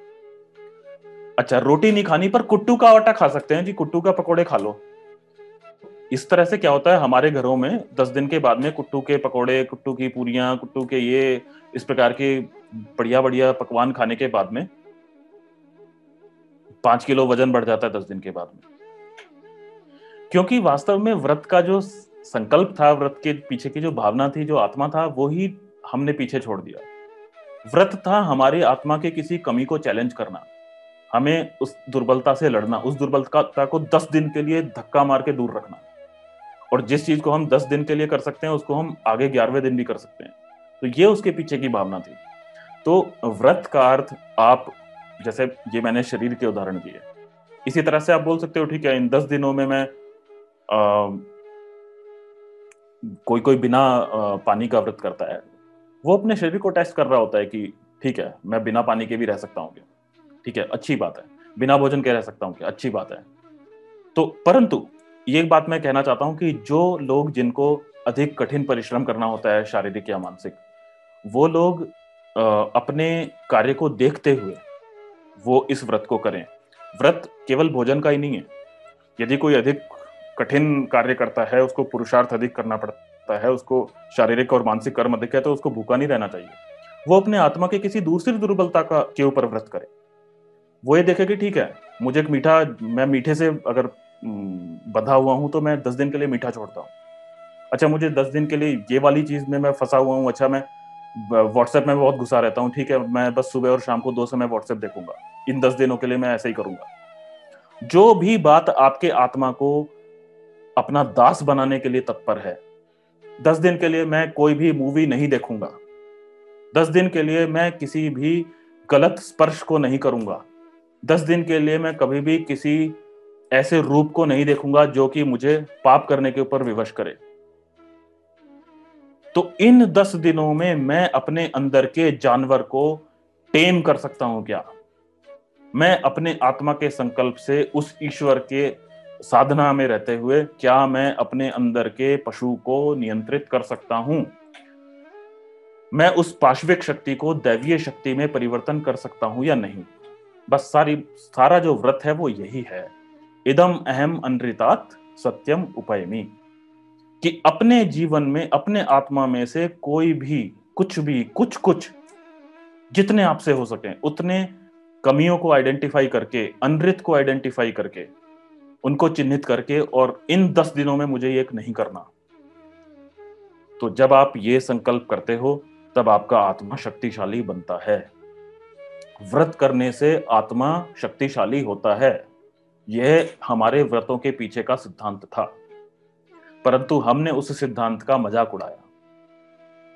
अच्छा, रोटी नहीं खानी पर कुट्टू का आटा खा सकते हैं जी, कुट्टू का पकोड़े खा लो। इस तरह से क्या होता है, हमारे घरों में 10 दिन के बाद में कुट्टू के पकोड़े, कुट्टू की पूरियां, कुट्टू के ये इस प्रकार के बढ़िया बढ़िया पकवान खाने के बाद में 5 किलो वजन बढ़ जाता है 10 दिन के बाद में। क्योंकि वास्तव में व्रत का जो संकल्प था, व्रत के पीछे की जो भावना थी, जो आत्मा था, वो ही हमने पीछे छोड़ दिया। व्रत था हमारी आत्मा के किसी कमी को चैलेंज करना, हमें उस दुर्बलता से लड़ना, उस दुर्बलता को 10 दिन के लिए धक्का मार के दूर रखना। और जिस चीज को हम 10 दिन के लिए कर सकते हैं, उसको हम आगे 11वें दिन भी कर सकते हैं। तो ये उसके पीछे की भावना थी। तो व्रत का अर्थ, आप जैसे ये मैंने शरीर के उदाहरण दिए, इसी तरह से आप बोल सकते हो ठीक है, इन 10 दिनों में मैं कोई बिना पानी का व्रत करता है, वो अपने शरीर को टेस्ट कर रहा होता है कि ठीक है, मैं बिना पानी के भी रह सकता हूँ क्या, ठीक है अच्छी बात है, बिना भोजन के रह सकता हूँ क्या, अच्छी बात है। तो परंतु ये एक बात मैं कहना चाहता हूं कि जो लोग, जिनको अधिक कठिन परिश्रम करना होता है, शारीरिक या मानसिक, वो लोग अपने कार्य को देखते हुए वो इस व्रत को करें। व्रत केवल भोजन का ही नहीं है। यदि कोई अधिक कठिन कार्य करता है, उसको पुरुषार्थ अधिक करना पड़ता है, उसको शारीरिक और मानसिक कर्म अधिक है, तो उसको भूखा नहीं रहना चाहिए। वो अपने आत्मा के किसी दूसरी दुर्बलता के ऊपर व्रत करे। वो ये देखे कि ठीक है, मुझे एक मैं मीठे से अगर बंधा हुआ हूं, तो मैं 10 दिन के लिए मीठा छोड़ता हूँ। अच्छा, मुझे 10 दिन के लिए ये वाली चीज में मैं फंसा हुआ हूँ, अच्छा मैं व्हाट्सएप में बहुत घुसा रहता हूँ, ठीक है मैं बस सुबह और शाम को 2 समय व्हाट्सएप देखूंगा, इन 10 दिनों के लिए मैं ऐसे ही करूंगा। जो भी बात आपके आत्मा को अपना दास बनाने के लिए तत्पर है, 10 दिन के लिए मैं कोई भी मूवी नहीं देखूंगा, 10 दिन के लिए मैं किसी भी गलत स्पर्श को नहीं करूंगा, 10 दिन के लिए मैं कभी भी किसी ऐसे रूप को नहीं देखूंगा जो कि मुझे पाप करने के ऊपर विवश करे। तो इन 10 दिनों में मैं अपने अंदर के जानवर को टेम कर सकता हूं क्या? मैं अपने आत्मा के संकल्प से उस ईश्वर के साधना में रहते हुए क्या मैं अपने अंदर के पशु को नियंत्रित कर सकता हूं? मैं उस पाशविक शक्ति को दैवीय शक्ति में परिवर्तन कर सकता हूं या नहीं? बस सारा जो व्रत है वो यही है। इदम अहम अनृतात सत्यम उपयमी, कि अपने जीवन में, अपने आत्मा में से कोई भी कुछ जितने आपसे हो सके उतने कमियों को आइडेंटिफाई करके, अनृत को आइडेंटिफाई करके, उनको चिन्हित करके, और इन 10 दिनों में मुझे ये नहीं करना। तो जब आप ये संकल्प करते हो, तब आपका आत्मा शक्तिशाली बनता है। व्रत करने से आत्मा शक्तिशाली होता है। यह हमारे व्रतों के पीछे का सिद्धांत था, परंतु हमने उस सिद्धांत का मजाक उड़ाया।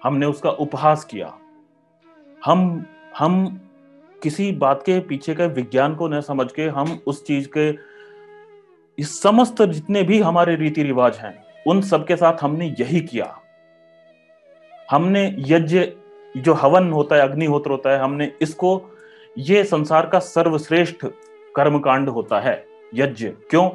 हमने उसका उपहास किया, हम हम किसी बात के पीछे के विज्ञान को न समझ के हम उस चीज के इस समस्त जितने भी हमारे रीति रिवाज हैं उन सब के साथ हमने यही किया। हमने यज्ञ जो हवन होता है, अग्निहोत्र होता है, हमने इसको, ये संसार का सर्वश्रेष्ठ कर्मकांड होता है यज्ञ। क्यों?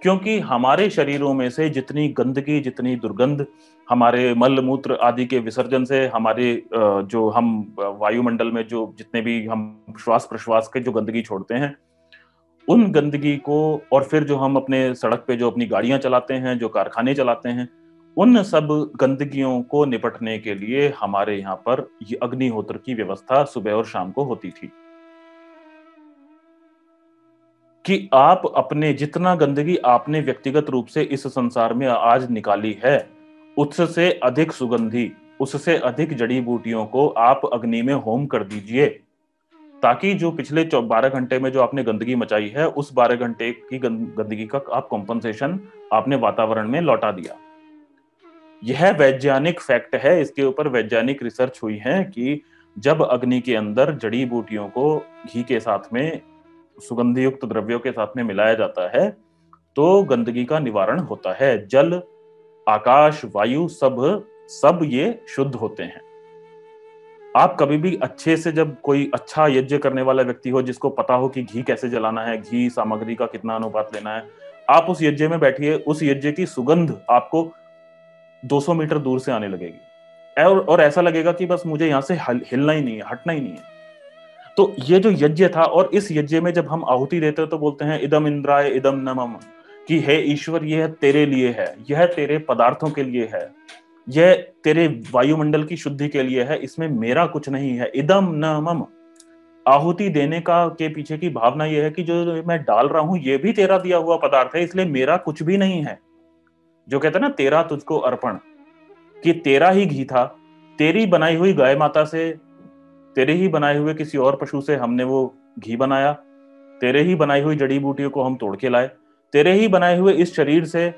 क्योंकि हमारे शरीरों में से जितनी गंदगी, जितनी दुर्गंध हमारे मल मूत्र आदि के विसर्जन से, हमारे जो हम वायुमंडल में जो जितने भी हम श्वास प्रश्वास के जो गंदगी छोड़ते हैं, उन गंदगी को, और फिर जो हम अपने सड़क पे जो अपनी गाड़ियां चलाते हैं, जो कारखाने चलाते हैं, उन सब गंदगियों को निपटने के लिए हमारे यहाँ पर ये अग्निहोत्र की व्यवस्था सुबह और शाम को होती थी कि आप अपने जितना गंदगी आपने व्यक्तिगत रूप से इस संसार में आज निकाली है, उससे अधिक सुगंधी, उससे अधिक जड़ी बूटियों को आप अग्नि में होम कर दीजिए, ताकि जो पिछले 12 घंटे में जो आपने गंदगी मचाई है, उस 12 घंटे की गंदगी का आप कॉम्पनसेशन आपने वातावरण में लौटा दिया। यह वैज्ञानिक फैक्ट है, इसके ऊपर वैज्ञानिक रिसर्च हुई है कि जब अग्नि के अंदर जड़ी बूटियों को घी के साथ में, सुगंधी युक्त द्रव्यों के साथ में मिलाया जाता है, तो गंदगी का निवारण होता है। जल, आकाश, वायु सब ये शुद्ध होते हैं। आप कभी भी अच्छे से, जब कोई अच्छा यज्ञ करने वाला व्यक्ति हो, जिसको पता हो कि घी कैसे जलाना है, घी सामग्री का कितना अनुपात लेना है, आप उस यज्ञ में बैठिए, उस यज्ञ की सुगंध आपको 200 मीटर दूर से आने लगेगी, और ऐसा लगेगा कि बस मुझे यहां से हिलना ही नहीं है, हटना ही नहीं है। तो ये जो यज्ञ था, और इस यज्ञ में जब हम आहुति देते हैं तो बोलते हैं इदम इंद्राय इदम नमः, कि हे ईश्वर, यह तेरे लिए है, यह तेरे पदार्थों के लिए है, यह तेरे वायुमंडल की शुद्धि के लिए है, इसमें मेरा कुछ नहीं है। इदम न मम, आहुति देने का के पीछे की भावना यह है कि जो मैं डाल रहा हूं ये भी तेरा दिया हुआ पदार्थ है, इसलिए मेरा कुछ भी नहीं है। जो कहते हैं ना, तेरा तुझको अर्पण, कि तेरा ही घी था, तेरी बनाई हुई गाय माता से, तेरे ही बनाए हुए किसी और पशु से हमने वो घी बनाया, तेरे ही बनाई हुई जड़ी बूटियों को हम तोड़ के लाए, तेरे ही बनाए हुए इस शरीर से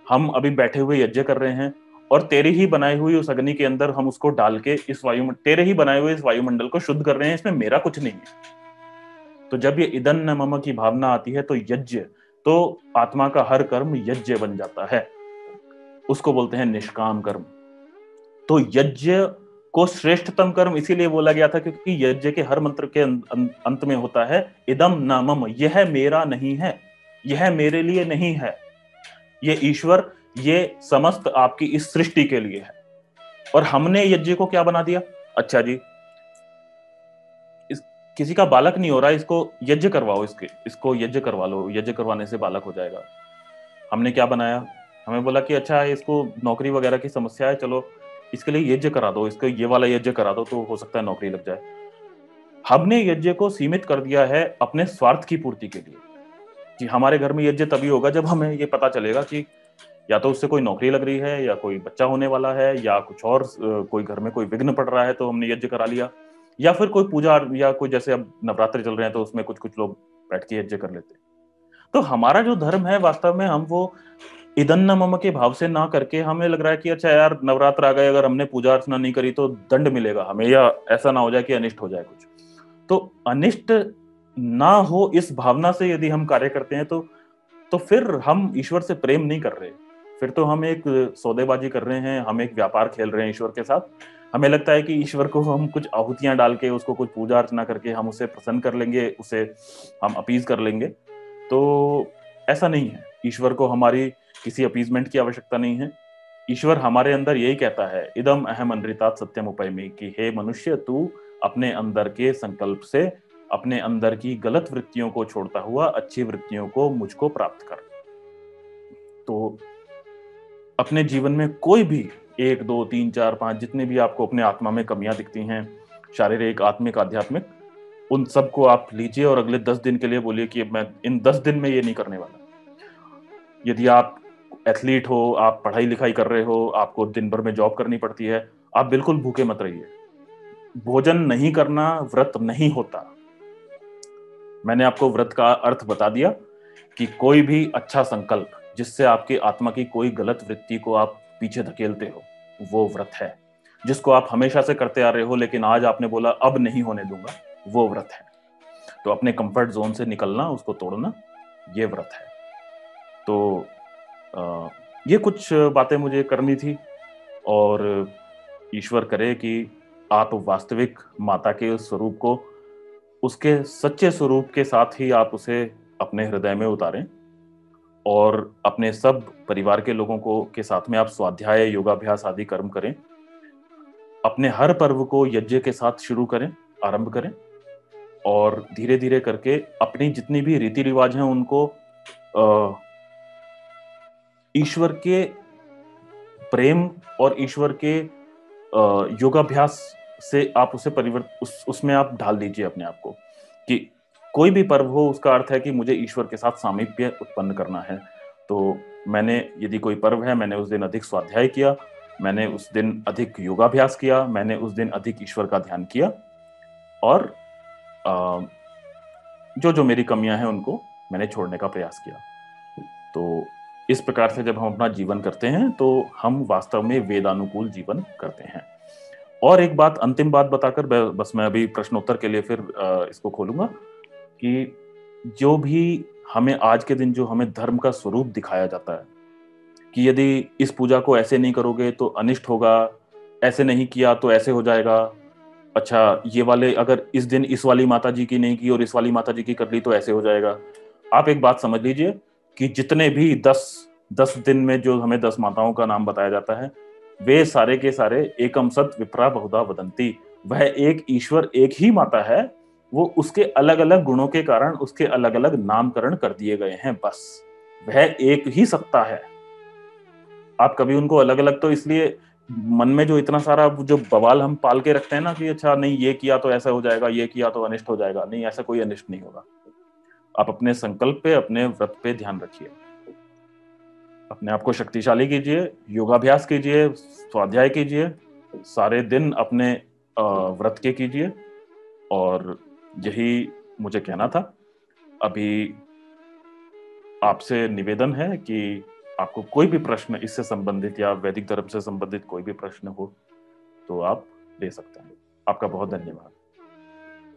हम अभी बैठे हुए यज्ञ कर रहे हैं, और तेरी ही बनाई हुई उस अग्नि के अंदर हम उसको डाल के इस तेरे ही बनाए हुए इस वायुमंडल को शुद्ध कर रहे हैं, इसमें मेरा कुछ नहीं है। तो जब ये इदन न मम की भावना आती है तो यज्ञ, तो आत्मा का हर कर्म यज्ञ बन जाता है, उसको बोलते हैं निष्काम कर्म। तो यज्ञ को श्रेष्ठतम कर्म इसीलिए बोला गया था क्योंकि यज्ञ के हर मंत्र के अंत में होता है इदम न मम, यह मेरा नहीं है, यह मेरे लिए नहीं है, ये ईश्वर, ये समस्त आपकी इस सृष्टि के लिए है। और हमने यज्ञ को क्या बना दिया? अच्छा जी, किसी का बालक नहीं हो रहा, इसको यज्ञ करवाओ, इसको यज्ञ करवा लो, यज्ञ करवाने से बालक हो जाएगा। हमने क्या बनाया? हमें बोला कि अच्छा इसको नौकरी वगैरह की समस्या है, चलो इसके लिए यज्ञ करा दो, इसको ये वाला यज्ञ करा दो तो हो सकता है नौकरी लग जाए। हमने यज्ञ को सीमित कर दिया है अपने स्वार्थ की पूर्ति के लिए, कि हमारे घर में यज्ञ तभी होगा जब हमें ये पता चलेगा कि या तो उससे कोई नौकरी लग रही है, या कोई बच्चा होने वाला है, या कुछ और कोई घर में कोई विघ्न पड़ रहा है तो हमने यज्ञ करा लिया, या फिर कोई पूजा, या कोई जैसे अब नवरात्र चल रहे हैं तो उसमें कुछ कुछ लोग बैठ के यज्ञ कर लेते हैं। तो हमारा जो धर्म है वास्तव में, हम वो इदन न मम के भाव से ना करके, हमें लग रहा है कि अच्छा यार नवरात्र आ गए, अगर हमने पूजा अर्चना नहीं करी तो दंड मिलेगा हमें, या ऐसा ना हो जाए कि अनिष्ट हो जाए कुछ। तो अनिष्ट ना हो इस भावना से यदि हम कार्य करते हैं तो फिर हम ईश्वर से प्रेम नहीं कर रहे, फिर तो हम एक सौदेबाजी कर रहे हैं, हम एक व्यापार खेल रहे हैं ईश्वर के साथ। हमें लगता है कि ईश्वर को हम कुछ आहुतियां डाल के, उसको कुछ पूजा अर्चना करके हम उसे प्रसन्न कर लेंगे, उसे हम अपीज कर लेंगे। तो ऐसा नहीं है, ईश्वर को हमारी किसी अपीजमेंट की आवश्यकता नहीं है। ईश्वर हमारे अंदर यही कहता है, इदम अहम अनृतात सत्यम उपैमि, कि हे मनुष्य, तू अपने अंदर के संकल्प से, अपने अंदर की गलत वृत्तियों को छोड़ता हुआ अच्छी वृत्तियों को मुझको प्राप्त कर। तो अपने जीवन में कोई भी 1, 2, 3, 4, 5 जितने भी आपको अपने आत्मा में कमियां दिखती हैं, शारीरिक, आत्मिक, आध्यात्मिक, उन सबको आप लीजिए और अगले 10 दिन के लिए बोलिए कि मैं इन 10 दिन में ये नहीं करने वाला। यदि आप एथलीट हो, आप पढ़ाई लिखाई कर रहे हो, आपको दिन भर में जॉब करनी पड़ती है, आप बिल्कुल भूखे मत रहिए। भोजन नहीं करना व्रत नहीं होता। मैंने आपको व्रत का अर्थ बता दिया कि कोई भी अच्छा संकल्प जिससे आपकी आत्मा की कोई गलत वृत्ति को आप पीछे धकेलते हो, वो व्रत है। जिसको आप हमेशा से करते आ रहे हो लेकिन आज आपने बोला अब नहीं होने दूंगा, वो व्रत है। तो अपने कंफर्ट जोन से निकलना, उसको तोड़ना, ये व्रत है। तो ये कुछ बातें मुझे करनी थी, और ईश्वर करे कि आप वास्तविक माता के उस स्वरूप को, उसके सच्चे स्वरूप के साथ ही आप उसे अपने हृदय में उतारें, और अपने सब परिवार के लोगों को के साथ में आप स्वाध्याय, योगाभ्यास आदि कर्म करें। अपने हर पर्व को यज्ञ के साथ शुरू करें, आरंभ करें, और धीरे धीरे करके अपनी जितनी भी रीति रिवाज हैं उनको ईश्वर के प्रेम और ईश्वर के योगाभ्यास से आप उसे उसमें आप ढाल दीजिए अपने आप को, कि कोई भी पर्व हो उसका अर्थ है कि मुझे ईश्वर के साथ सामीप्य उत्पन्न करना है। तो मैंने, यदि कोई पर्व है, मैंने उस दिन अधिक स्वाध्याय किया, मैंने उस दिन अधिक योगाभ्यास किया, मैंने उस दिन अधिक ईश्वर का ध्यान किया, और जो जो मेरी कमियां हैं उनको मैंने छोड़ने का प्रयास किया। तो इस प्रकार से जब हम अपना जीवन करते हैं तो हम वास्तव में वेदानुकूल जीवन करते हैं। और एक बात, अंतिम बात बताकर बस मैं अभी प्रश्नोत्तर के लिए फिर इसको खोलूंगा, कि जो भी हमें आज के दिन, जो हमें धर्म का स्वरूप दिखाया जाता है कि यदि इस पूजा को ऐसे नहीं करोगे तो अनिष्ट होगा, ऐसे नहीं किया तो ऐसे हो जाएगा, अच्छा ये वाले अगर इस दिन इस वाली माता जी की नहीं की और इस वाली माता जी की कर ली तो ऐसे हो जाएगा। आप एक बात समझ लीजिए कि जितने भी 10 दिन में जो हमें 10 माताओं का नाम बताया जाता है, वे सारे के सारे एकम सत विप्रा बहुधा वदंती, वह एक ईश्वर एक ही माता है, वो उसके अलग अलग गुणों के कारण उसके अलग अलग नामकरण कर दिए गए हैं, बस वह एक ही सत्ता है। आप कभी उनको अलग अलग, तो इसलिए मन में जो इतना सारा जो बवाल हम पाल के रखते हैं ना, कि अच्छा नहीं ये किया तो ऐसा हो जाएगा, ये किया तो अनिष्ट हो जाएगा, नहीं, ऐसा कोई अनिष्ट नहीं होगा। आप अपने संकल्प पे, अपने व्रत पे ध्यान रखिए, अपने आप को शक्तिशाली कीजिए, योगाभ्यास कीजिए, स्वाध्याय कीजिए, सारे दिन अपने व्रत के कीजिए, और यही मुझे कहना था। अभी आपसे निवेदन है कि आपको कोई भी प्रश्न इससे संबंधित या वैदिक धर्म से संबंधित कोई भी प्रश्न हो तो आप ले सकते हैं। आपका बहुत धन्यवाद।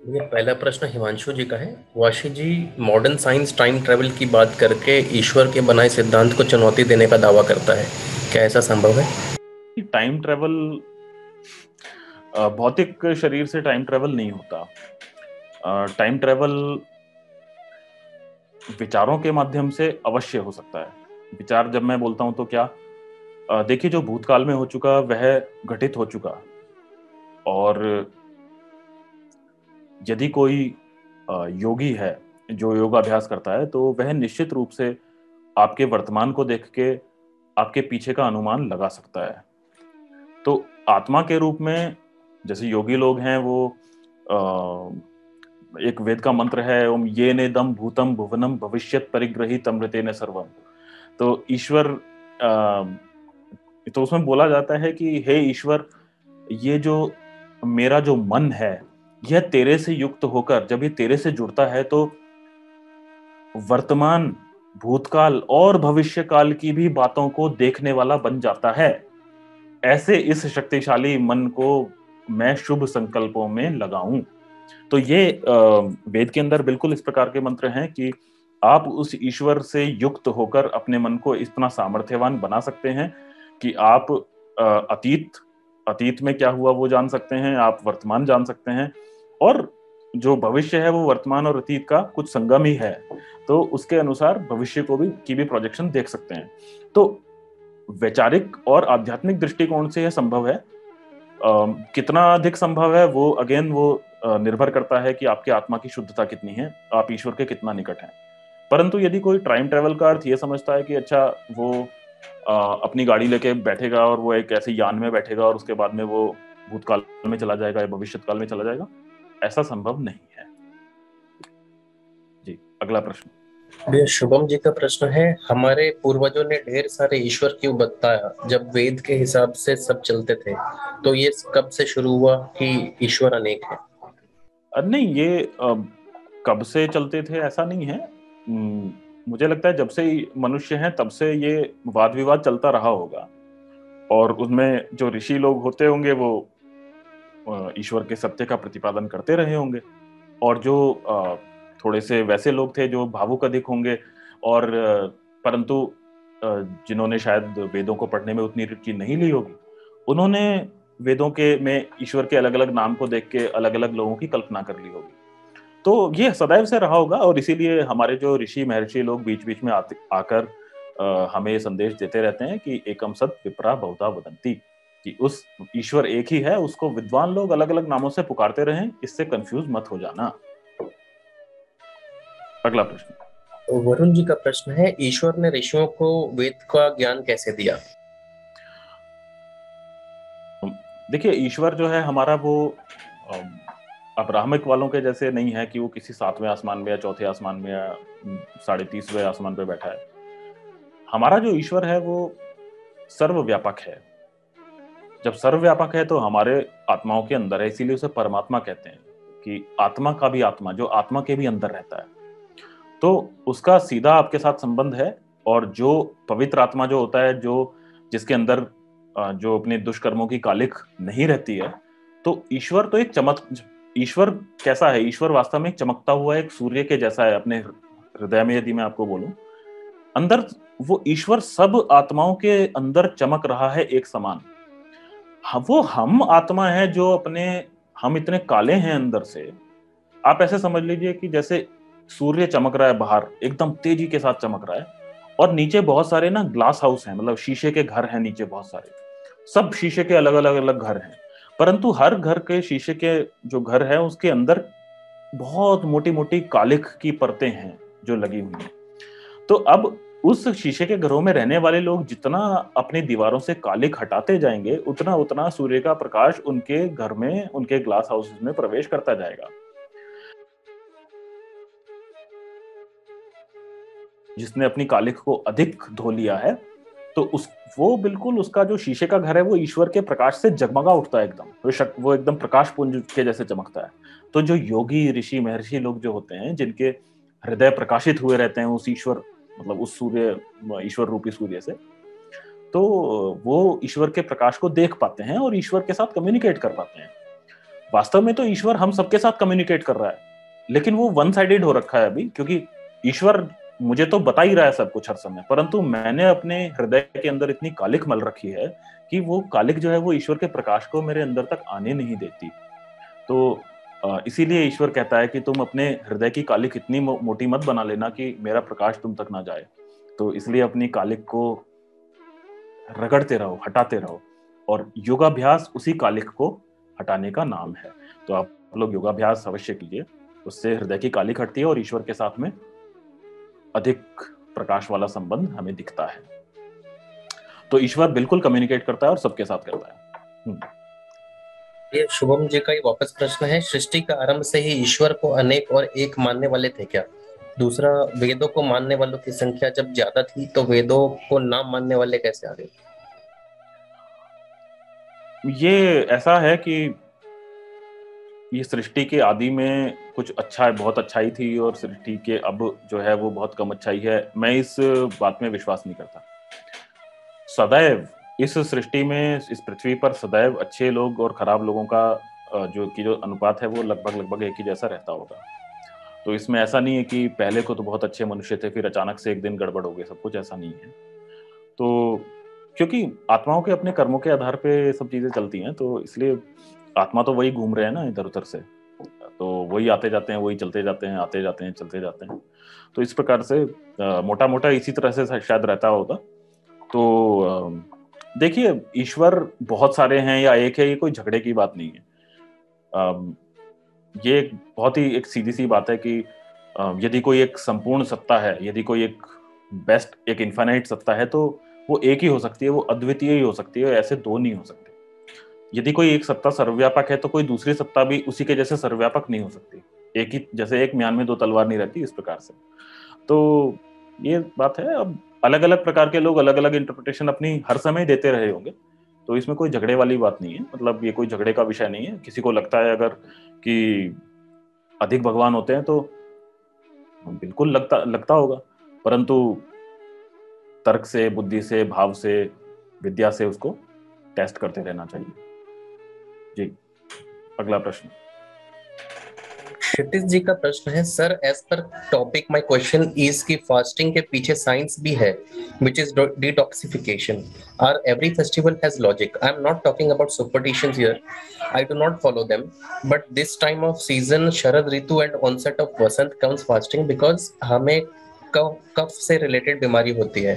ये पहला प्रश्न हिमांशु जी का है। वाशी जी मॉडर्न साइंस टाइम ट्रैवल की बात करके ईश्वर के बनाए सिद्धांत को चुनौती देने का दावा करता है, क्या ऐसा संभव है? टाइम ट्रैवल, भौतिक शरीर से टाइम ट्रैवल नहीं होता। टाइम ट्रैवल विचारों के माध्यम से अवश्य हो सकता है। विचार जब मैं बोलता हूं तो क्या, देखिए जो भूतकाल में हो चुका वह घटित हो चुका, और यदि कोई योगी है जो योगाभ्यास करता है तो वह निश्चित रूप से आपके वर्तमान को देख के आपके पीछे का अनुमान लगा सकता है। तो आत्मा के रूप में जैसे योगी लोग हैं, वो एक वेद का मंत्र है, ओम ये नेदम भूतम भुवनम भविष्यत परिग्रहित अमृतेन सर्वम। तो ईश्वर, तो उसमें बोला जाता है कि हे ईश्वर, ये जो मेरा जो मन है यह तेरे से युक्त होकर, जब ये तेरे से जुड़ता है तो वर्तमान, भूतकाल और भविष्य काल की भी बातों को देखने वाला बन जाता है। ऐसे इस शक्तिशाली मन को मैं शुभ संकल्पों में लगाऊं। तो ये वेद के अंदर बिल्कुल इस प्रकार के मंत्र हैं कि आप उस ईश्वर से युक्त होकर अपने मन को इतना सामर्थ्यवान बना सकते हैं कि आप अतीत में क्या हुआ वो जान सकते हैं, आप वर्तमान जान सकते हैं, और जो भविष्य है वो वर्तमान और अतीत का कुछ संगम ही है, तो उसके अनुसार भविष्य की भी प्रोजेक्शन देख सकते हैं। तो वैचारिक और आध्यात्मिक दृष्टिकोण से यह संभव है। कितना अधिक संभव है वो अगेन वो निर्भर करता है कि आपकी आत्मा की शुद्धता कितनी है, आप ईश्वर के कितना निकट हैं। परंतु यदि कोई टाइम ट्रेवल का अर्थ ये समझता है कि अच्छा वो अपनी गाड़ी लेके बैठेगा और वो एक ऐसे यान में बैठेगा और उसके बाद में वो भूतकाल में चला जाएगा या भविष्य काल में चला जाएगा, ऐसा संभव नहीं है। जी, अगला प्रश्न। भैया शुभम जी का प्रश्न है, हमारे पूर्वजों ने ढेर सारे ईश्वर क्यों बताया जब वेद के हिसाब से सब चलते थे, तो ये कब से शुरू हुआ कि ईश्वर अनेक है? नहीं, ये कब से चलते थे ऐसा नहीं है। मुझे लगता है जब से मनुष्य हैं तब से ये वाद विवाद चलता रहा होगा। और उसमें जो ऋषि लोग होते होंगे वो ईश्वर के सत्य का प्रतिपादन करते रहे होंगे, और जो थोड़े से वैसे लोग थे जो भावुक अधिक होंगे, और परंतु जिन्होंने शायद वेदों को पढ़ने में उतनी रुचि नहीं ली होगी, उन्होंने वेदों के में ईश्वर के अलग अलग नाम को देख के अलग अलग लोगों की कल्पना कर ली होगी। तो ये सदैव से रहा होगा, और इसीलिए हमारे जो ऋषि महर्षि लोग बीच बीच में आकर हमें ये संदेश देते रहते हैं कि एकम सत विप्रा बहुधा वदंती, कि उस ईश्वर एक ही है, उसको विद्वान लोग अलग अलग नामों से पुकारते रहें, इससे कंफ्यूज मत हो जाना। अगला प्रश्न। वरुण जी का प्रश्न है, ईश्वर ने ऋषियों को वेद का ज्ञान कैसे दिया? देखिए, ईश्वर जो है हमारा वो अब्राहमिक वालों के जैसे नहीं है कि वो किसी 7वें आसमान में या चौथे आसमान में या 30.5वें आसमान पे बैठा है। हमारा जो ईश्वर है वो सर्वव्यापक है। जब सर्वव्यापक है तो हमारे आत्माओं के अंदर है, इसीलिए उसे परमात्मा कहते हैं, कि आत्मा का भी आत्मा, जो आत्मा के भी अंदर रहता है, तो उसका सीधा आपके साथ संबंध है। और जो पवित्र आत्मा जो होता है, जो जिसके अंदर जो अपने दुष्कर्मों की कालिख नहीं रहती है, तो ईश्वर तो ईश्वर कैसा है? ईश्वर वास्तव में एक चमकता हुआ एक सूर्य के जैसा है। अपने हृदय में यदि मैं आपको बोलूं, अंदर वो ईश्वर सब आत्माओं के अंदर चमक रहा है एक समान। वो हम आत्मा है जो हम इतने काले हैं अंदर से। आप ऐसे समझ लीजिए कि जैसे सूर्य चमक रहा है बाहर, एकदम तेजी के साथ चमक रहा है, और नीचे बहुत सारे ना ग्लास हाउस हैं, मतलब शीशे के घर हैं नीचे बहुत सारे, सब शीशे के अलग अलग अलग घर हैं, परंतु हर घर के शीशे के जो घर है उसके अंदर बहुत मोटी मोटी कालिख की परतें हैं जो लगी हुई हैं। तो अब उस शीशे के घरों में रहने वाले लोग जितना अपनी दीवारों से कालिख हटाते जाएंगे, उतना उतना सूर्य का प्रकाश उनके घर में, उनके ग्लास हाउसेस में प्रवेश करता जाएगा। जिसने अपनी कालिख को अधिक धो लिया है, तो वो बिल्कुल उसका जो शीशे का घर है वो ईश्वर के प्रकाश से जगमगा उठता है एकदम, वो एकदम प्रकाश पुंज के जैसे चमकता है। तो जो योगी ऋषि महर्षि लोग जो होते हैं, जिनके हृदय प्रकाशित हुए रहते हैं उस ईश्वर, मतलब उस ईश्वर रूपी सूर्य से, तो वो ईश्वर के प्रकाश को देख पाते हैं और ईश्वर के साथ कम्युनिकेट कर पाते हैं। वास्तव में तो ईश्वर हम सबके साथ कम्युनिकेट कर रहा है, लेकिन वो वन साइडेड हो रखा है अभी, क्योंकि ईश्वर मुझे तो बता ही रहा है सब कुछ हर समय, परंतु मैंने अपने हृदय के अंदर इतनी कालिख मल रखी है कि वो कालिख जो है वो ईश्वर के प्रकाश को मेरे अंदर तक आने नहीं देती। तो इसीलिए ईश्वर कहता है कि तुम अपने हृदय की कालिख इतनी मोटी मत बना लेना कि मेरा प्रकाश तुम तक ना जाए। तो इसलिए अपनी कालिख को रगड़ते रहो, हटाते रहो, और योगाभ्यास उसी कालिख को हटाने का नाम है। तो आप लोग योगाभ्यास अवश्य कीजिए, उससे हृदय की कालिख हटती है और ईश्वर के साथ में अधिक प्रकाश वाला संबंध हमें दिखता है। तो ईश्वर बिल्कुल कम्युनिकेट करता है और सबके साथ करता है। ये शुभम जी का ही वापस प्रश्न है, सृष्टि का आरंभ से ही ईश्वर को अनेक और एक मानने वाले थे क्या? दूसरा, वेदों को मानने वालों की संख्या जब ज्यादा थी तो वेदों को ना मानने वाले कैसे आ गए? ये ऐसा है कि ये सृष्टि के आदि में कुछ अच्छा, बहुत अच्छाई थी, और सृष्टि के अब जो है वो बहुत कम अच्छाई है। मैं इस बात में विश्वास नहीं करता। सदैव इस सृष्टि में, इस पृथ्वी पर सदैव अच्छे लोग और खराब लोगों का जो अनुपात है वो लगभग एक ही जैसा रहता होगा। तो इसमें ऐसा नहीं है कि पहले को तो बहुत अच्छे मनुष्य थे, फिर अचानक से एक दिन गड़बड़ हो गए सब कुछ, ऐसा नहीं है। तो क्योंकि आत्माओं के अपने कर्मों के आधार पे सब चीजें चलती हैं, तो इसलिए आत्मा तो वही घूम रहे हैं ना इधर उधर से, तो वही आते जाते हैं, वही चलते जाते हैं, आते जाते हैं, चलते जाते हैं। तो इस प्रकार से मोटा मोटा इसी तरह से शायद रहता होगा। तो देखिए, ईश्वर बहुत सारे हैं या एक है, ये कोई झगड़े की बात नहीं है। ये एक बहुत ही एक सीधी सी बात है कि यदि कोई एक संपूर्ण सत्ता है, यदि कोई एक बेस्ट, एक इन्फाइनाइट सत्ता है, तो वो एक ही हो सकती है, वो अद्वितीय ही हो सकती है, ऐसे दो नहीं हो सकते। यदि कोई एक सत्ता सर्वव्यापक है तो कोई दूसरी सत्ता भी उसी के जैसे सर्वव्यापक नहीं हो सकती। एक ही, जैसे एक म्यान में दो तलवार नहीं रहती, इस प्रकार से। तो ये बात है। अब अलग अलग प्रकार के लोग अलग अलग इंटरप्रिटेशन अपनी हर समय देते रहे होंगे, तो इसमें कोई झगड़े वाली बात नहीं है। मतलब ये कोई झगड़े का विषय नहीं है। किसी को लगता है अगर कि अधिक भगवान होते हैं तो बिल्कुल लगता होगा, परंतु तर्क से, बुद्धि से, भाव से, विद्या से उसको टेस्ट करते रहना चाहिए। जी, अगला प्रश्न। क्षितिज जी का प्रश्न है, सर एज पर टॉपिक माय क्वेश्चन इज कि फास्टिंग के पीछे साइंस भी है which is detoxification. Are every festival has logic. I am not talking about superstitions here, I do not follow them, but this time of season शरद ऋतु and onset of वसंत comes fasting because हमें कफ से related बीमारी होती है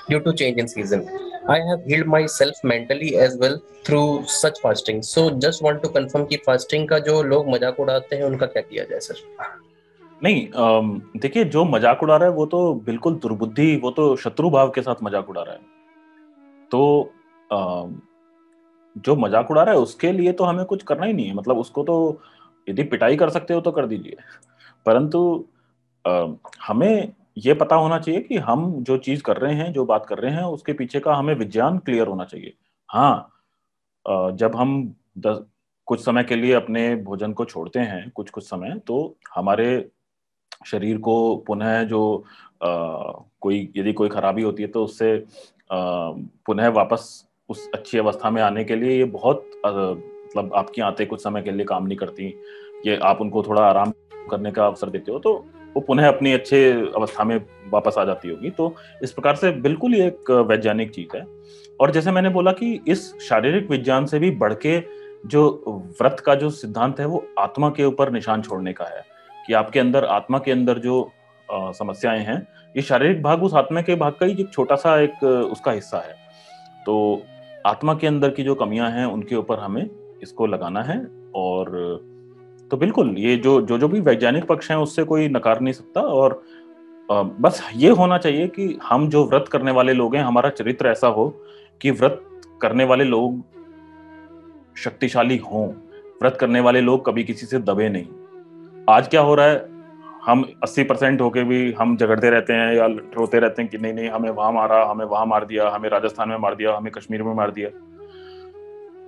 due to change in season. I have healed myself mentally as well through such fasting. So just want to confirm कि fasting का जो लोग मजाक उड़ाते हैं उनका क्या किया जाए सर? नहीं, देखिए, जो मजाक उड़ा रहा है वो तो बिल्कुल दुर्बुद्धि, वो तो शत्रु भाव के साथ मजाक उड़ा रहा है। तो जो मजाक उड़ा रहा है उसके लिए तो हमें कुछ करना ही नहीं है। मतलब उसको तो यदि पिटाई कर सकते हो तो कर दीजिए, परंतु हमें ये पता होना चाहिए कि हम जो चीज कर रहे हैं, जो बात कर रहे हैं, उसके पीछे का हमें विज्ञान क्लियर होना चाहिए। हाँ, जब हम कुछ समय के लिए अपने भोजन को छोड़ते हैं, कुछ कुछ समय, तो हमारे शरीर को पुनः जो कोई यदि कोई खराबी होती है तो उससे पुनः वापस उस अच्छी अवस्था में आने के लिए ये बहुत मतलब आपकी आंतें कुछ समय के लिए काम नहीं करती, ये आप उनको थोड़ा आराम करने का अवसर देते हो तो वो पुनः अपनी अच्छे अवस्था में वापस आ जाती होगी। तो इस प्रकार से बिल्कुल ये एक वैज्ञानिक चीज है। और जैसे मैंने बोला कि इस शारीरिक विज्ञान से भी बढ़ के जो व्रत का जो सिद्धांत है वो आत्मा के ऊपर निशान छोड़ने का है, कि आपके अंदर, आत्मा के अंदर जो समस्याएं हैं, ये शारीरिक भाग उस आत्मा के भाग का ही एक छोटा सा एक उसका हिस्सा है। तो आत्मा के अंदर की जो कमियां हैं उनके ऊपर हमें इसको लगाना है। और तो बिल्कुल ये जो भी वैज्ञानिक पक्ष हैं उससे कोई नकार नहीं सकता। और बस ये होना चाहिए कि हम जो व्रत करने वाले लोग हैं, हमारा चरित्र ऐसा हो कि व्रत करने वाले लोग शक्तिशाली हों, व्रत करने वाले लोग कभी किसी से दबे नहीं। आज क्या हो रहा है, हम 80% होके भी हम झगड़ते रहते हैं या रोते रहते हैं कि नहीं नहीं हमें वहां मारा, हमें वहां मार दिया, हमें राजस्थान में मार दिया, हमें कश्मीर में मार दिया।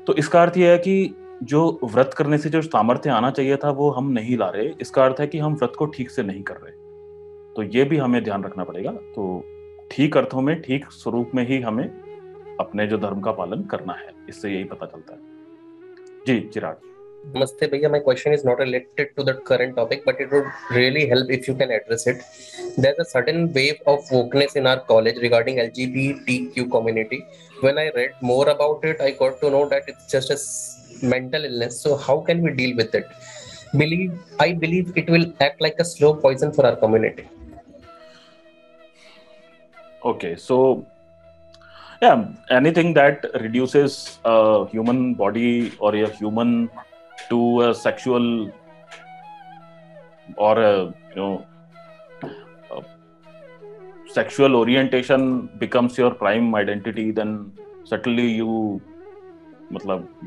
तो इसका अर्थ यह है कि जो व्रत करने से जो सामर्थ्य आना चाहिए था वो हम नहीं ला रहे। इसका अर्थ है कि हम व्रत को ठीक से नहीं कर रहे। तो ये भी हमें ध्यान रखना पड़ेगा। तो ठीक अर्थों में, ठीक स्वरूप में ही हमें अपने जो धर्म का पालन करना है, इससे यही पता चलता है। जी चिराग। Namaste bhaiya, my question is not related to the current topic, but it would really help if you can address it. There's a sudden wave of wokeness in our college regarding LGBTQ community. When I read more about it, I got to know that it's just a mental illness. So how can we deal with it? I believe it will act like a slow poison for our community. Okay, so yeah, anything that reduces a human body or a human to a sexual or a sexual orientation becomes your prime identity, then certainly you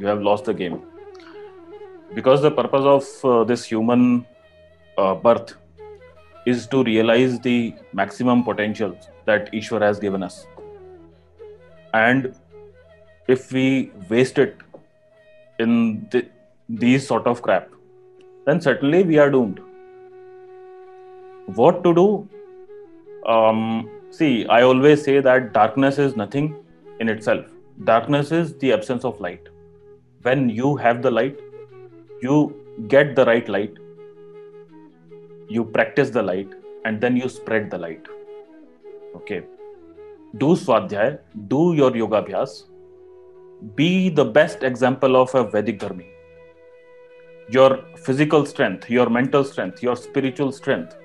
have lost the game. Because the purpose of this human birth is to realize the maximum potential that Ishwar has given us. And if we waste it in these sort of crap, then certainly we are doomed. What to do? See, I always say that darkness is nothing in itself. Darkness is the absence of light. When you have the light, you get the right light, you practice the light, and then you spread the light. Okay. Do swadhyay, do your yoga abhyas, be the best example of a Vedic dharmi. Your physical strength, your mental strength, your spiritual strength,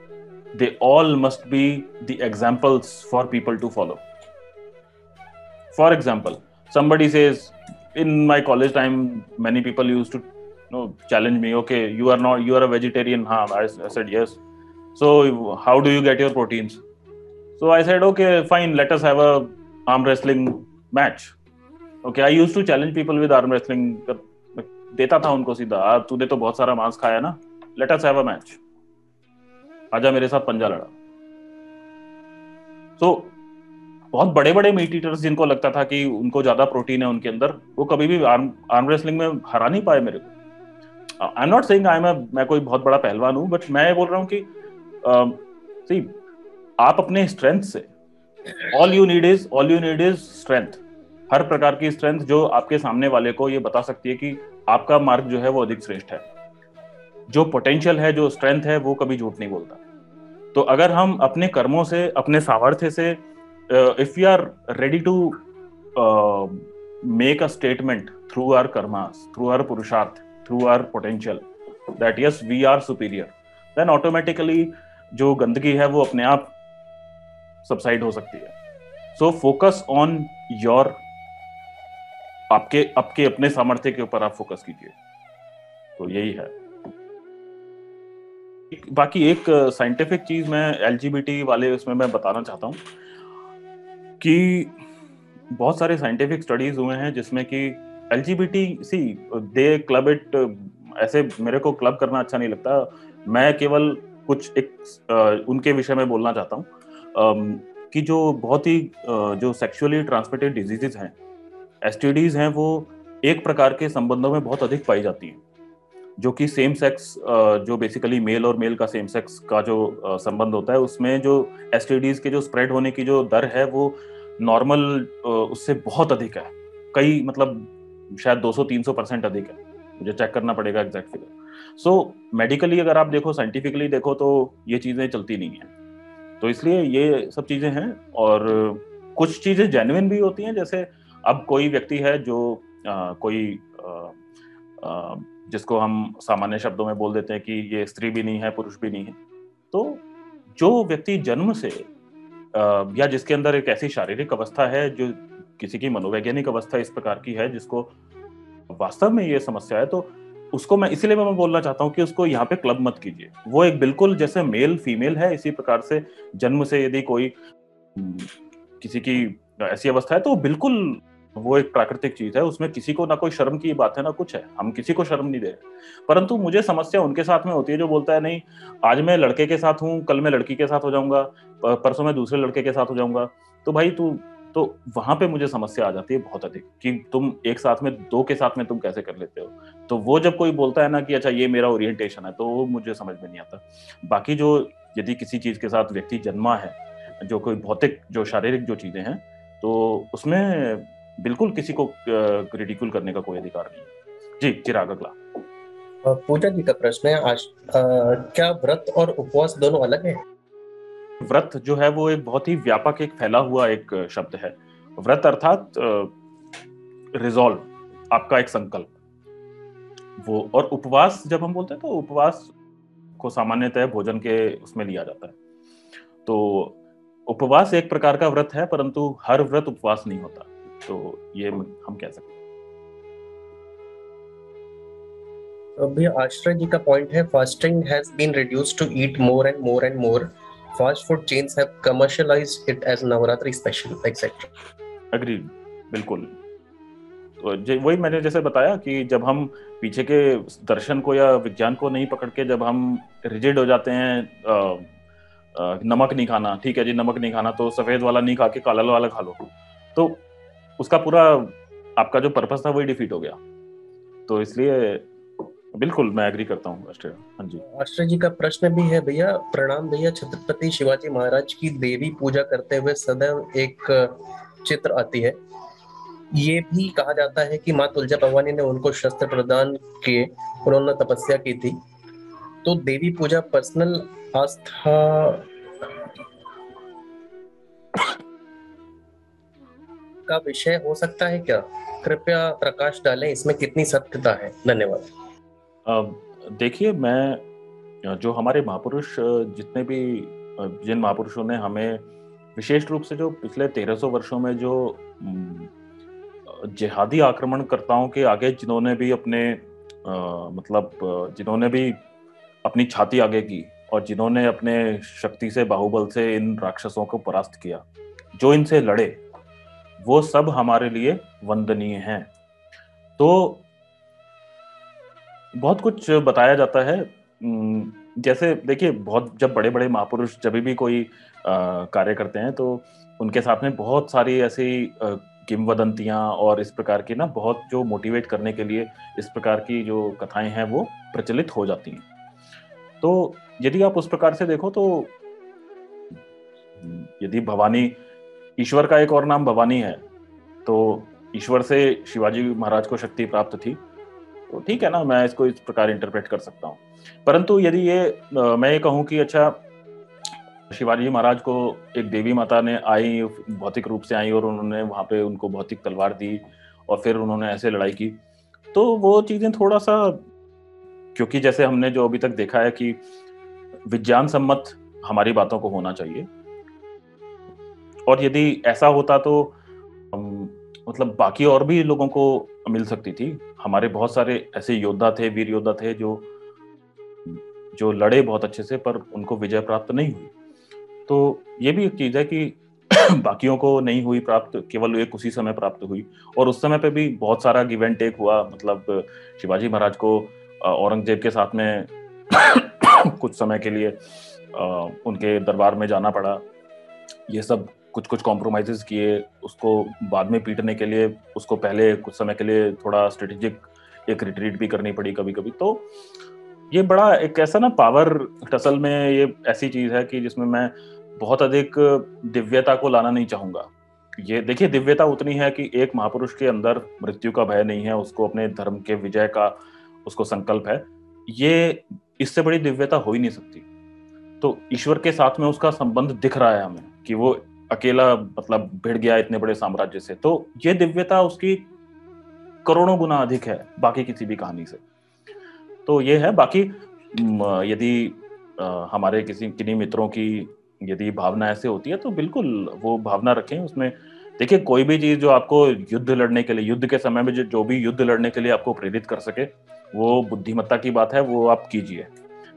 they all must be the examples for people to follow. For example, somebody says, in my college time, many people used to challenge me, okay, you are a vegetarian. I said yes. So how do you get your proteins? So I said, okay, fine, let us have a arm wrestling match. Okay, I used to challenge people with arm wrestling. देता था उनको सीधा, तूने तो बहुत सारा मांस खाया ना, let us have a match. आजा मेरे साथ पंजा लड़ा। So बहुत बड़े बड़े मीट ईटर्स जिनको लगता था कि उनको ज्यादा प्रोटीन है उनके अंदर, वो कभी भी आर्म रेसलिंग में हरा नहीं पाए मेरे को। आई एम नॉट सेइंग मैं कोई बहुत बड़ा पहलवान हूं, बट मैं बोल रहा हूं कि see, आप अपने स्ट्रेंथ से, all you need is strength. हर प्रकार की स्ट्रेंथ जो आपके सामने वाले को ये बता सकती है कि आपका मार्ग जो है वो अधिक श्रेष्ठ है। जो पोटेंशियल है, जो स्ट्रेंथ है, वो कभी झूठ नहीं बोलता। तो अगर हम अपने कर्मों से, अपने सामर्थ्य से, if we are ready to make a statement through our karmas, through our purushartha, through our potential, that yes we are superior, then automatically जो गंदगी है वो अपने आप सबसाइड हो सकती है। सो फोकस ऑन योर, आपके आपके अपने सामर्थ्य के ऊपर आप फोकस कीजिए। तो यही है। बाकी एक साइंटिफिक चीज मैं एलजीबीटी वाले उसमें मैं बताना चाहता हूँ कि बहुत सारे साइंटिफिक स्टडीज हुए हैं जिसमें कि LGBT see they club it, ऐसे मेरे को क्लब करना अच्छा नहीं लगता, मैं केवल कुछ एक उनके विषय में बोलना चाहता हूँ कि जो बहुत ही जो सेक्सुअली ट्रांसमिटेड डिजीजेज हैं, एसटीडीज हैं, वो एक प्रकार के संबंधों में बहुत अधिक पाई जाती हैं, जो कि सेम सेक्स, जो बेसिकली मेल और मेल का सेम सेक्स का जो संबंध होता है, उसमें जो एसटीडीज के जो स्प्रेड होने की जो दर है वो नॉर्मल उससे बहुत अधिक है। कई मतलब शायद 200-300% अधिक है, मुझे चेक करना पड़ेगा एग्जैक्ट फिगर। सो मेडिकली अगर आप देखो, साइंटिफिकली देखो, तो ये चीजें चलती नहीं है। तो इसलिए ये सब चीजें हैं। और कुछ चीजें जेन्युइन भी होती हैं, जैसे अब कोई व्यक्ति है जो कोई जिसको हम सामान्य शब्दों में बोल देते हैं कि ये स्त्री भी नहीं है, पुरुष भी नहीं है। तो जो व्यक्ति जन्म से या जिसके अंदर एक ऐसी शारीरिक अवस्था है, जो किसी की मनोवैज्ञानिक अवस्था इस प्रकार की है जिसको वास्तव में ये समस्या है, तो उसको मैं इसीलिए मैं बोलना चाहता हूँ कि उसको यहाँ पे क्लब मत कीजिए। वो एक बिल्कुल जैसे मेल फीमेल है, इसी प्रकार से जन्म से यदि कोई किसी की ऐसी अवस्था है तो बिल्कुल वो एक प्राकृतिक चीज है, उसमें किसी को ना कोई शर्म की बात है ना कुछ है, हम किसी को शर्म नहीं दे रहे। परंतु मुझे समस्या उनके साथ में होती है जो बोलता है नहीं, आज मैं लड़के के साथ हूँ, कल मैं लड़की के साथ हो जाऊंगा, परसों मैं दूसरे लड़के के साथ हो जाऊंगा। तो भाई तू, तो वहां पे मुझे समस्या आ जाती है बहुत अधिक कि तुम एक साथ में दो के साथ में तुम कैसे कर लेते हो। तो वो जब कोई बोलता है ना कि अच्छा ये मेरा ओरिएंटेशन है, तो वो मुझे समझ में नहीं आता। बाकी जो यदि किसी चीज के साथ व्यक्ति जन्मा है, जो कोई भौतिक जो शारीरिक जो चीजें हैं, तो उसमें बिल्कुल किसी को रिडिक्यूल करने का कोई अधिकार नहीं है। जी चिराग अगला। पूजा जी का प्रश्न है आज, क्या व्रत और उपवास दोनों अलग हैं? व्रत जो है वो एक बहुत ही व्यापक, एक फैला हुआ एक शब्द है। व्रत अर्थात रिजॉल्व, आपका एक संकल्प वो। और उपवास जब हम बोलते हैं तो उपवास को सामान्यतः भोजन के उसमें लिया जाता है। तो उपवास एक प्रकार का व्रत है, परंतु हर व्रत उपवास नहीं होता। तो ये हम कह सकते हैं। भैया आश्रय जी का पॉइंट है, fasting has been reduced to eat more and more and more, fast food chains have commercialised it as Navratri special etcetera. Agree, बिल्कुल। तो वही मैंने जैसे बताया कि जब हम पीछे के दर्शन को या विज्ञान को नहीं पकड़ के जब हम रिजिड हो जाते हैं, नमक नहीं खाना, ठीक है जी नमक नहीं खाना, तो सफेद वाला नहीं खा के काला वाला खा लो, तो उसका पूरा आपका जो पर्पस था वही डिफीट हो गया। तो इसलिए बिल्कुल मैं एग्री करता हूँ आश्रय। हाँ जी। आश्रय जी का प्रश्न भी है भैया, प्रणाम भैया, छत्रपति शिवाजी महाराज की देवी पूजा करते हुए सदैव एक चित्र आती है। ये भी कहा जाता है कि माँ तुलजा भवानी ने उनको शस्त्र प्रदान किए, उन्होंने तपस्या की थी। तो देवी पूजा पर्सनल आस्था का विषय हो सकता है क्या? कृपया प्रकाश डालें, इसमें कितनी सत्यता है? धन्यवाद। देखिए, मैं जो हमारे महापुरुष जितने भी जिन महापुरुषों ने हमें विशेष रूप से जो पिछले 1300 वर्षों में जो जिहादी आक्रमणकर्ताओं के आगे जिन्होंने भी अपने मतलब जिन्होंने भी अपनी छाती आगे की और जिन्होंने अपने शक्ति से, बाहुबल से इन राक्षसों को परास्त किया, जो इनसे लड़े, वो सब हमारे लिए वंदनीय हैं। तो बहुत कुछ बताया जाता है। जैसे देखिए, बहुत जब बड़े बड़े महापुरुष जब भी कोई कार्य करते हैं, तो उनके साथ में बहुत सारी ऐसी किंवदंतियां और इस प्रकार की ना, बहुत जो मोटिवेट करने के लिए इस प्रकार की जो कथाएं हैं वो प्रचलित हो जाती हैं। तो यदि आप उस प्रकार से देखो तो यदि भवानी, ईश्वर का एक और नाम भवानी है, तो ईश्वर से शिवाजी महाराज को शक्ति प्राप्त थी, तो ठीक है ना, मैं इसको इस प्रकार इंटरप्रेट कर सकता हूँ। परंतु यदि मैं ये कहूँ कि अच्छा, शिवाजी महाराज को एक देवी माता ने आई, भौतिक रूप से आई, और उन्होंने वहां पे उनको भौतिक तलवार दी और फिर उन्होंने ऐसे लड़ाई की, तो वो चीजें थोड़ा सा, क्योंकि जैसे हमने जो अभी तक देखा है कि विज्ञान सम्मत हमारी बातों को होना चाहिए, और यदि ऐसा होता तो मतलब बाकी और भी लोगों को मिल सकती थी। हमारे बहुत सारे ऐसे योद्धा थे, वीर योद्धा थे जो जो लड़े बहुत अच्छे से, पर उनको विजय प्राप्त नहीं हुई। तो ये भी एक चीज है कि बाकियों को नहीं हुई प्राप्त, केवल एक उसी समय प्राप्त हुई, और उस समय पे भी बहुत सारा गिव एंड टेक हुआ। मतलब शिवाजी महाराज को औरंगजेब के साथ में कुछ समय के लिए उनके दरबार में जाना पड़ा, ये सब कुछ कुछ कॉम्प्रोमाइजेस किए, उसको बाद में पीटने के लिए उसको पहले कुछ समय के लिए थोड़ा स्ट्रेटेजिक एक रिट्रीट भी करनी पड़ी कभी कभी। तो ये बड़ा एक ऐसा ना पावर टसल में ये ऐसी चीज है कि जिसमें मैं बहुत अधिक दिव्यता को लाना नहीं चाहूंगा। ये देखिए, दिव्यता उतनी है कि एक महापुरुष के अंदर मृत्यु का भय नहीं है, उसको अपने धर्म के विजय का उसको संकल्प है, ये इससे बड़ी दिव्यता हो ही नहीं सकती। तो ईश्वर के साथ में उसका संबंध दिख रहा है हमें कि वो अकेला मतलब भिड़ गया इतने बड़े साम्राज्य से, तो ये दिव्यता उसकी करोड़ों गुना अधिक है बाकी किसी भी कहानी से। तो ये है। बाकी यदि हमारे किन्हीं मित्रों की यदि भावना ऐसे होती है तो बिल्कुल वो भावना रखें उसमें। देखिए, कोई भी चीज जो आपको युद्ध लड़ने के लिए, युद्ध के समय में जो भी युद्ध लड़ने के लिए आपको प्रेरित कर सके, वो बुद्धिमत्ता की बात है, वो आप कीजिए।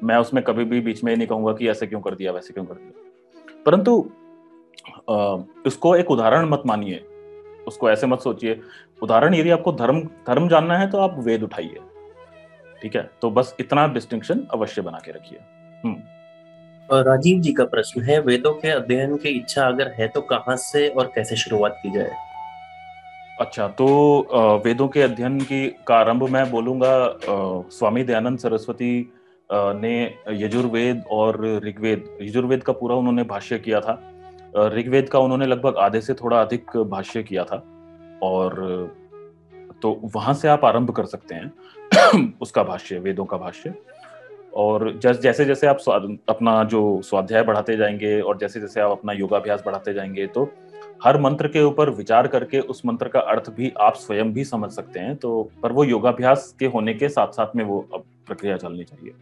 मैं उसमें कभी भी बीच में नहीं कहूंगा कि ऐसे क्यों कर दिया, वैसे क्यों कर दिया। परंतु उसको एक उदाहरण मत मानिए, उसको ऐसे मत सोचिए। उदाहरण, यदि आपको धर्म धर्म जानना है तो आप वेद उठाइए, ठीक है। तो बस इतना डिस्टिंक्शन अवश्य बना के रखिए। राजीव जी का प्रश्न है, वेदों के अध्ययन की इच्छा अगर है तो कहाँ से और कैसे शुरुआत की जाए? अच्छा, तो वेदों के अध्ययन की का आरंभ मैं बोलूंगा, स्वामी दयानंद सरस्वती ने यजुर्वेद और ऋग्वेद, यजुर्वेद का पूरा उन्होंने भाष्य किया था, ऋग्वेद का उन्होंने लगभग आधे से थोड़ा अधिक भाष्य किया था, और तो वहां से आप आरंभ कर सकते हैं उसका भाष्य, वेदों का भाष्य। और जैसे जैसे आप अपना जो स्वाध्याय बढ़ाते जाएंगे और जैसे जैसे आप अपना योगाभ्यास बढ़ाते जाएंगे, तो हर मंत्र के ऊपर विचार करके उस मंत्र का अर्थ भी आप स्वयं भी समझ सकते हैं। तो पर वो योगाभ्यास के होने के साथ साथ में वो प्रक्रिया चलनी चाहिए।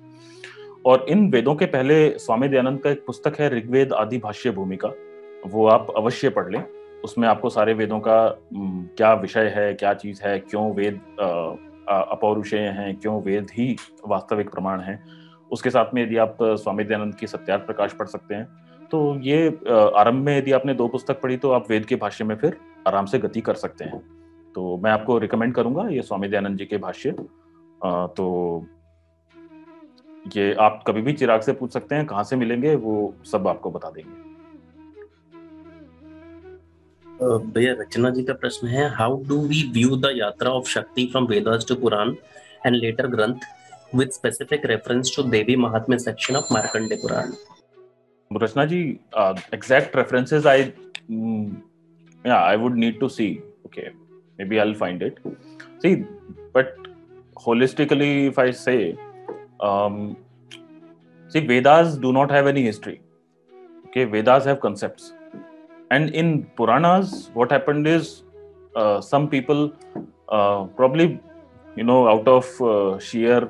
और इन वेदों के पहले स्वामी दयानंद का एक पुस्तक है, ऋग्वेद आदि भाष्य भूमिका, वो आप अवश्य पढ़ लें। उसमें आपको सारे वेदों का क्या विषय है, क्या चीज है, क्यों वेद अपौरुषेय हैं, क्यों वेद ही वास्तविक प्रमाण हैं, उसके साथ में यदि आप स्वामी दयानंद की सत्यार्थ प्रकाश पढ़ सकते हैं, तो ये आरंभ में यदि आपने 2 पुस्तक पढ़ी तो आप वेद के भाष्य में फिर आराम से गति कर सकते हैं। तो मैं आपको रिकमेंड करूंगा ये स्वामी दयानंद जी के भाष्य। तो ये आप कभी भी चिराग से पूछ सकते हैं कहाँ से मिलेंगे, वो सब आपको बता देंगे। भैया रचना जी का प्रश्न है, how do we view the yatra of Shakti from Vedas to Puran and later granth with specific reference to Devi Mahatmya section of Markandeya Puran? Rachna ji, exact references I would need to see. Okay, maybe I'll find it. See, but holistically, if I say, see, Vedas do not have any history. Okay, Vedas have concepts, and in Puranas, what happened is some people probably, out of sheer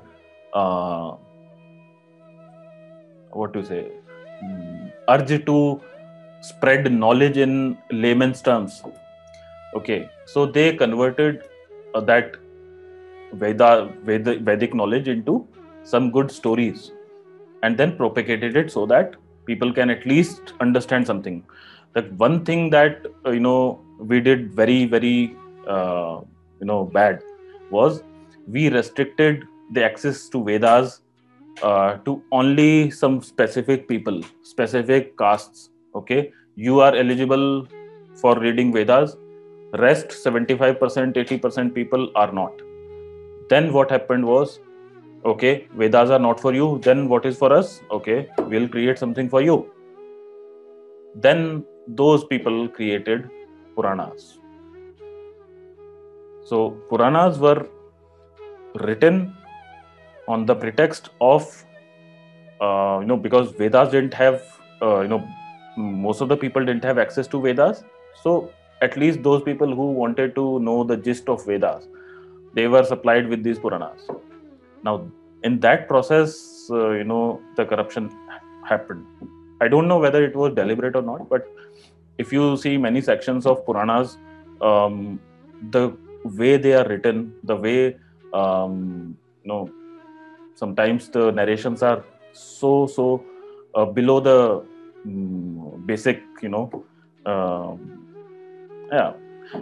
what to say, urge to spread knowledge in layman's terms. Okay, so they converted that Vedic knowledge into some good stories and then propagated it so that people can at least understand something. That one thing that we did very very bad was we restricted the access to Vedas to only some specific people, specific castes. Okay, you are eligible for reading Vedas. Rest 75%, 80% people are not. Then what happened was, okay, Vedas are not for you. Then what is for us? Okay, we'll create something for you. Then those people created Puranas. So Puranas were written on the pretext of because Vedas didn't have most of the people didn't have access to Vedas. So at least those people who wanted to know the gist of Vedas, they were supplied with these Puranas. Now in that process, the corruption happened. I don't know whether it was deliberate or not, but if you see many sections of Puranas, the way they are written, the way sometimes the narrations are so below the basic, yeah.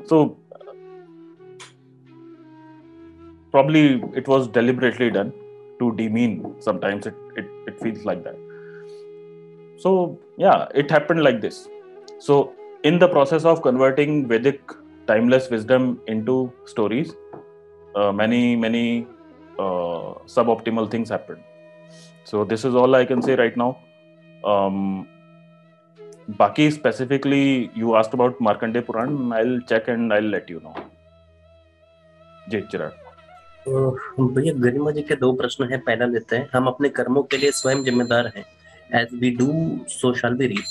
So probably it was deliberately done to demean. Sometimes it feels like that. So yeah, it happened like this. So in the process of converting Vedic timeless wisdom into stories, many suboptimal things happened. So this is all I can say right now. Baki specifically, you asked about Markandeya Puran. I'll check and I'll let you know. जी चिराग। भैया गरिमा जी के दो प्रश्न है, पहला लेते हैं। हम अपने कर्मों के लिए स्वयं जिम्मेदार हैं, as we do so shall be reap.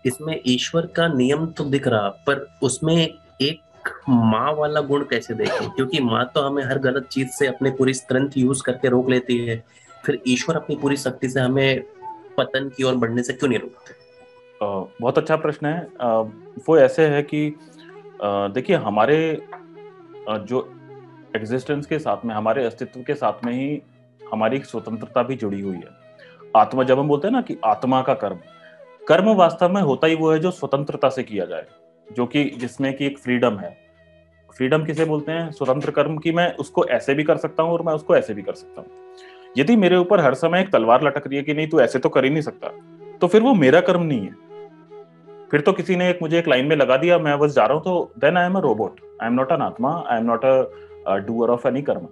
इसमें ईश्वर का नियम तो दिख रहा, पर उसमें एक माँ वाला गुण कैसे देखें? क्योंकि माँ तो हमें हर गलत चीज से अपने पूरी स्ट्रेंथ यूज करके रोक लेती है, फिर ईश्वर अपनी पूरी शक्ति से हमें पतन की ओर बढ़ने से क्यों नहीं रोकते? बहुत अच्छा प्रश्न है। वो ऐसे है कि देखिए, हमारे जो एग्जिस्टेंस के साथ में, हमारे अस्तित्व के साथ में ही हमारी स्वतंत्रता भी जुड़ी हुई है। आत्मा, जब हम बोलते हैं ना कि आत्मा का कर्म, कर्म वास्तव में होता ही वो है जो स्वतंत्रता से किया जाए, जो कि जिसमें कि एक फ्रीडम है। फ्रीडम किसे बोलते हैं? स्वतंत्र कर्म की मैं उसको ऐसे भी कर सकता हूँ और मैं उसको ऐसे भी कर सकता हूँ। यदि मेरे ऊपर हर समय एक तलवार लटक रही है कि नहीं तू ऐसे तो कर ही नहीं सकता, तो फिर वो मेरा कर्म नहीं है। फिर तो किसी ने मुझे एक लाइन में लगा दिया, मैं बस जा रहा हूं, तो then I am a robot, I am not an atma, I am not a doer of any karma.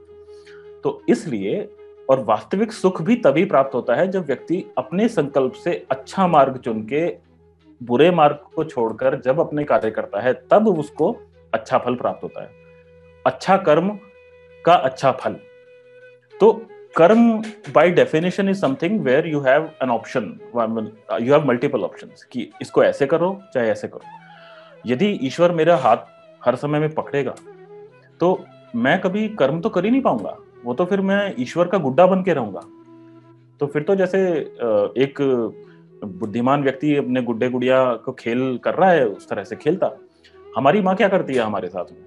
तो इसलिए, और वास्तविक सुख भी तभी प्राप्त होता है जब व्यक्ति अपने संकल्प से अच्छा मार्ग चुन के बुरे मार्ग को छोड़कर जब अपने कार्य करता है, तब उसको अच्छा फल प्राप्त होता है। अच्छा कर्म का अच्छा फल। तो karma by definition is something where you have an option, you have multiple options कि इसको ऐसे करो चाहे ऐसे करो। यदि ईश्वर मेरा हाथ हर समय में पकड़ेगा तो मैं कभी कर्म तो कर ही नहीं पाऊंगा, वो तो फिर मैं ईश्वर का गुड्डा बन के रहूंगा। तो फिर तो जैसे एक बुद्धिमान व्यक्ति अपने गुड्डे गुड़िया को खेल कर रहा है, उस तरह से खेलता। हमारी माँ क्या करती है हमारे साथ में?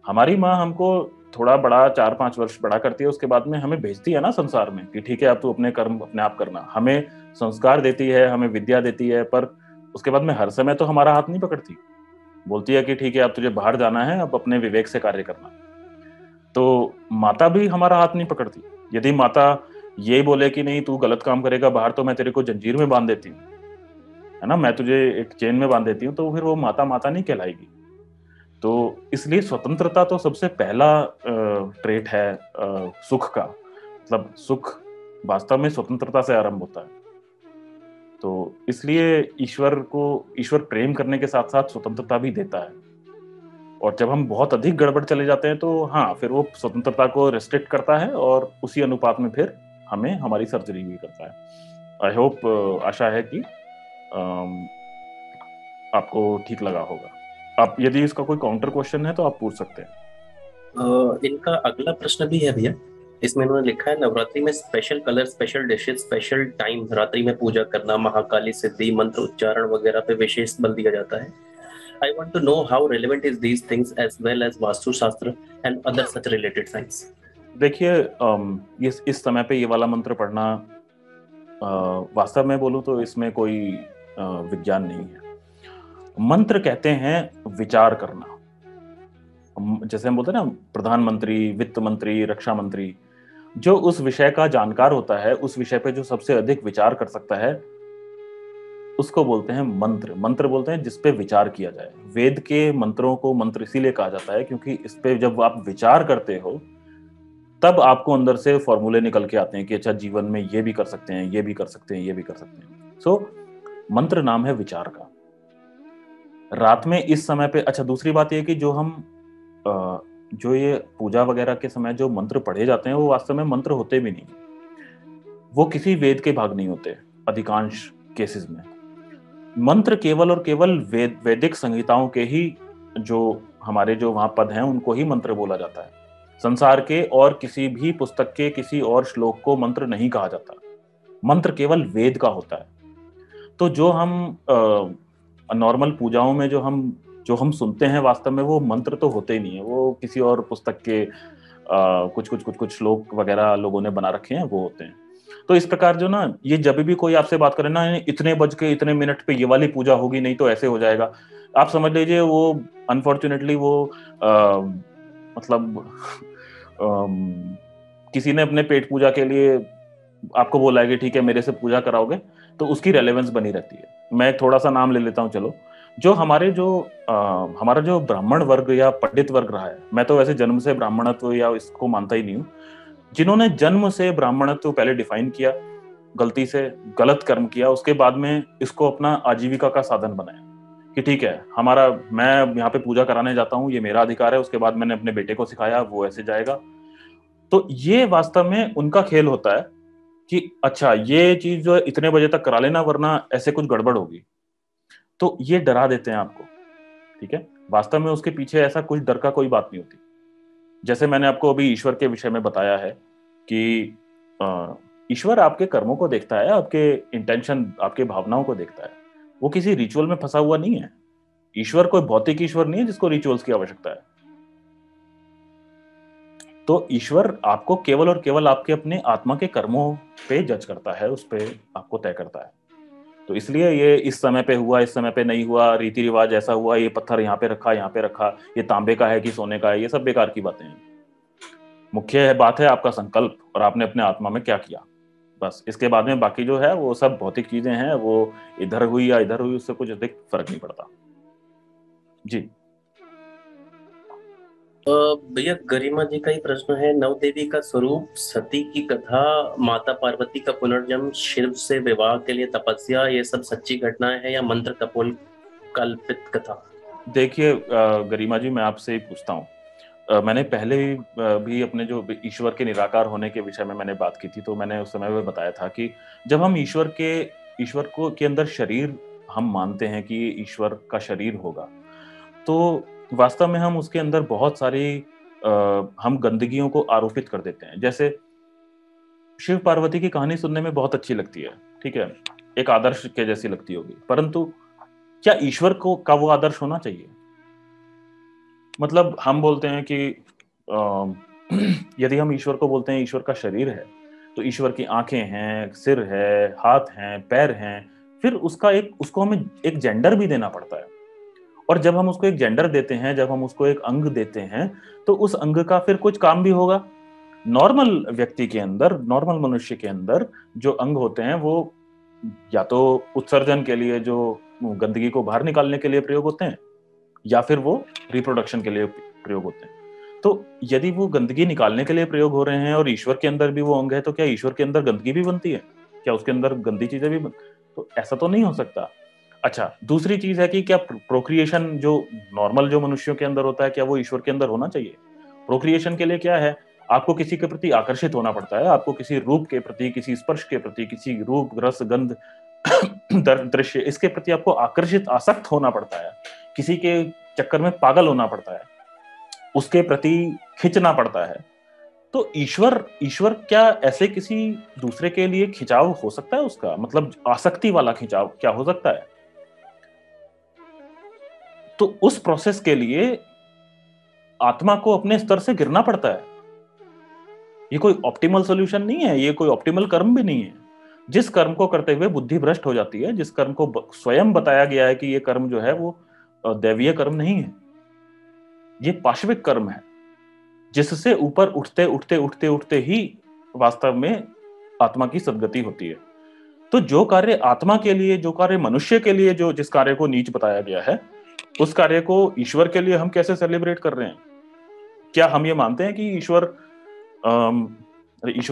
हमारी माँ हमको थोड़ा बड़ा 4-5 वर्ष बड़ा करती है, उसके बाद में हमें भेजती है ना संसार में कि ठीक है अब तू अपने कर्म अपने आप करना। हमें संस्कार देती है, हमें विद्या देती है, पर उसके बाद में हर समय तो हमारा हाथ नहीं पकड़ती। बोलती है कि ठीक है अब तुझे बाहर जाना है, अब अपने विवेक से कार्य करना। तो माता भी हमारा हाथ नहीं पकड़ती। यदि माता ये बोले कि नहीं तू गलत काम करेगा बाहर, तो मैं तेरे को जंजीर में बांध देती हूँ, है ना, मैं तुझे एक चेन में बांध देती हूँ, तो फिर वो माता माता नहीं कहलाएगी। तो इसलिए स्वतंत्रता तो सबसे पहला ट्रेट है सुख का। मतलब सुख वास्तव में स्वतंत्रता से आरंभ होता है। तो इसलिए ईश्वर प्रेम करने के साथ साथ स्वतंत्रता भी देता है। और जब हम बहुत अधिक गड़बड़ चले जाते हैं तो हाँ, फिर वो स्वतंत्रता को रिस्ट्रिक्ट करता है और उसी अनुपात में फिर हमें हमारी सर्जरी भी करता है। आई होप, आशा है कि आपको ठीक लगा होगा। आप यदि इसका कोई काउंटर क्वेश्चन है तो आप पूछ सकते हैं। इनका अगला प्रश्न भी है भैया। इसमें उन्होंने लिखा है, नवरात्रि में special colour, special dishes, special time रात्रि में पूजा करना, महाकाली सिद्धि मंत्र उच्चारण वगैरह पे विशेष बल दिया जाता है। I want to know how relevant is these things as well as vastu शास्त्र and other such related science। देखिए, इस समय पे ये वाला मंत्र पढ़ना, वास्तव में बोलूं तो इसमें कोई विज्ञान नहीं है। मंत्र कहते हैं विचार करना। जैसे हम बोलते हैं ना, प्रधानमंत्री, वित्त मंत्री, रक्षा मंत्री, जो उस विषय का जानकार होता है, उस विषय पे जो सबसे अधिक विचार कर सकता है, उसको बोलते हैं मंत्र। मंत्र बोलते हैं जिस पे विचार किया जाए। वेद के मंत्रों को मंत्र इसीलिए कहा जाता है क्योंकि इस पे जब आप विचार करते हो तब आपको अंदर से फॉर्मूले निकल के आते हैं कि अच्छा जीवन में ये भी कर सकते हैं, ये भी कर सकते हैं, ये भी कर सकते हैं। सो मंत्र नाम है विचार का। रात में इस समय पे, अच्छा दूसरी बात यह कि जो हम जो ये पूजा वगैरह के समय जो मंत्र पढ़े जाते हैं वो वास्तव में मंत्र होते भी नहीं, वो किसी वेद के भाग नहीं होते। अधिकांश केसेस में मंत्र केवल और केवल वैदिक संहिताओं के ही जो हमारे जो वहां पद हैं उनको ही मंत्र बोला जाता है। संसार के और किसी भी पुस्तक के किसी और श्लोक को मंत्र नहीं कहा जाता। मंत्र केवल वेद का होता है। तो जो हम नॉर्मल पूजाओं में जो हम सुनते हैं वास्तव में वो मंत्र तो होते ही नहीं है, वो किसी और पुस्तक के कुछ श्लोक वगैरह लोगों ने बना रखे हैं, वो होते हैं। तो इस प्रकार जो ना, ये जब भी कोई आपसे बात करे ना, इतने बज के इतने मिनट पे ये वाली पूजा होगी, नहीं तो ऐसे हो जाएगा, आप समझ लीजिए वो अनफॉर्चुनेटली वो मतलब किसी ने अपने पेट पूजा के लिए आपको बोला है कि ठीक है मेरे से पूजा कराओगे, तो उसकी रेलेवेंस बनी रहती है। मैं थोड़ा सा नाम ले लेता हूँ। चलो, जो हमारा जो ब्राह्मण वर्ग या पंडित वर्ग रहा है, मैं तो वैसे जन्म से ब्राह्मणत्व या इसको मानता ही नहीं हूँ, जिन्होंने जन्म से ब्राह्मणत्व पहले डिफाइन किया, गलती से गलत कर्म किया, उसके बाद में इसको अपना आजीविका का साधन बनाया कि ठीक है मैं यहाँ पे पूजा कराने जाता हूँ, ये मेरा अधिकार है, उसके बाद मैंने अपने बेटे को सिखाया वो ऐसे जाएगा। तो ये वास्तव में उनका खेल होता है कि अच्छा ये चीज जो है इतने बजे तक करा लेना, वरना ऐसे कुछ गड़बड़ होगी। तो ये डरा देते हैं आपको, ठीक है। वास्तव में उसके पीछे ऐसा कुछ डर का कोई बात नहीं होती। जैसे मैंने आपको अभी ईश्वर के विषय में बताया है कि ईश्वर आपके कर्मों को देखता है, आपके इंटेंशन, आपके भावनाओं को देखता है। वो किसी रिचुअल में फंसा हुआ नहीं है। ईश्वर कोई भौतिक ईश्वर नहीं है जिसको रिचुअल्स की आवश्यकता है। तो ईश्वर आपको केवल और केवल आपके अपने आत्मा के कर्मों पे जज करता है, उस पे आपको तय करता है। तो इसलिए ये इस समय पे हुआ, इस समय पे नहीं हुआ, रीति रिवाज ऐसा हुआ, ये पत्थर यहाँ पे रखा, यहाँ पे रखा, ये तांबे का है कि सोने का है, ये सब बेकार की बातें हैं। मुख्य बात है आपका संकल्प और आपने अपने आत्मा में क्या किया, बस। इसके बाद में बाकी जो है वो सब भौतिक चीजें हैं, वो इधर हुई या इधर हुई उससे कुछ अधिक फर्क नहीं पड़ता। जी भैया गरिमा जी का ही प्रश्न है, नवदेवी का स्वरूप, सती की कथा, माता पार्वती का पुनर्जन्म, शिव से विवाह के लिए तपस्या, ये सब सच्ची घटनाएं हैं या मंत्र कपोल कल्पित कथा? देखिए गरिमा जी, मैं आपसे ही पूछता हूँ, मैंने पहले भी अपने जो ईश्वर के निराकार होने के विषय में मैंने बात की थी, तो मैंने उस समय में बताया था कि जब हम ईश्वर को के अंदर शरीर हम मानते हैं कि ये ईश्वर का शरीर होगा, तो वास्तव में हम उसके अंदर बहुत सारी हम गंदगियों को आरोपित कर देते हैं। जैसे शिव पार्वती की कहानी सुनने में बहुत अच्छी लगती है, ठीक है, एक आदर्श के जैसी लगती होगी, परंतु क्या ईश्वर को का वो आदर्श होना चाहिए? मतलब हम बोलते हैं कि यदि हम ईश्वर को बोलते हैं ईश्वर का शरीर है, तो ईश्वर की आंखें हैं, सिर है, हाथ हैं, पैर हैं, फिर उसको हमें एक जेंडर भी देना पड़ता है। और जब हम उसको एक जेंडर देते हैं, जब हम उसको एक अंग देते हैं, तो उस अंग का फिर कुछ काम भी होगा। नॉर्मल व्यक्ति के अंदर, नॉर्मल मनुष्य के अंदर जो अंग होते हैं वो या तो उत्सर्जन के लिए, जो गंदगी को बाहर निकालने के लिए प्रयोग होते हैं, या फिर वो रिप्रोडक्शन के लिए प्रयोग होते हैं। तो यदि वो गंदगी निकालने के लिए प्रयोग हो रहे हैं और ईश्वर के अंदर भी वो अंग है, तो क्या ईश्वर के अंदर गंदगी भी बनती है? क्या उसके अंदर गंदी चीजें भी तो ऐसा तो नहीं हो सकता। अच्छा, दूसरी चीज है कि क्या प्रोक्रिएशन जो नॉर्मल जो मनुष्यों के अंदर होता है, क्या वो ईश्वर के अंदर होना चाहिए? प्रोक्रिएशन के लिए क्या है, आपको किसी के प्रति आकर्षित होना पड़ता है, आपको किसी रूप के प्रति, किसी स्पर्श के प्रति, किसी रूप, रस, गंध, दृश्य, इसके प्रति आपको आकर्षित, आसक्त होना पड़ता है, किसी के चक्कर में पागल होना पड़ता है, उसके प्रति खिंचना पड़ता है। तो ईश्वर क्या ऐसे किसी दूसरे के लिए खिंचाव हो सकता है? उसका मतलब आसक्ति वाला खिंचाव क्या हो सकता है? तो उस प्रोसेस के लिए आत्मा को अपने स्तर से गिरना पड़ता है। ये कोई ऑप्टिमल सॉल्यूशन नहीं है, ये कोई ऑप्टिमल कर्म भी नहीं है। जिस कर्म को करते हुए बुद्धि भ्रष्ट हो जाती है, जिस कर्म को स्वयं बताया गया है कि ये कर्म जो है वो दैवीय कर्म नहीं है, ये पाशविक कर्म है, जिससे ऊपर उठते उठते उठते उठते ही वास्तव में आत्मा की सद्गति होती है। तो जो कार्य आत्मा के लिए, जो कार्य मनुष्य के लिए, जो जिस कार्य को नीच बताया गया है, उस कार्य को ईश्वर के लिए हम कैसे सेलिब्रेट कर रहे हैं? क्या हम ये मानते हैं कि ईश्वर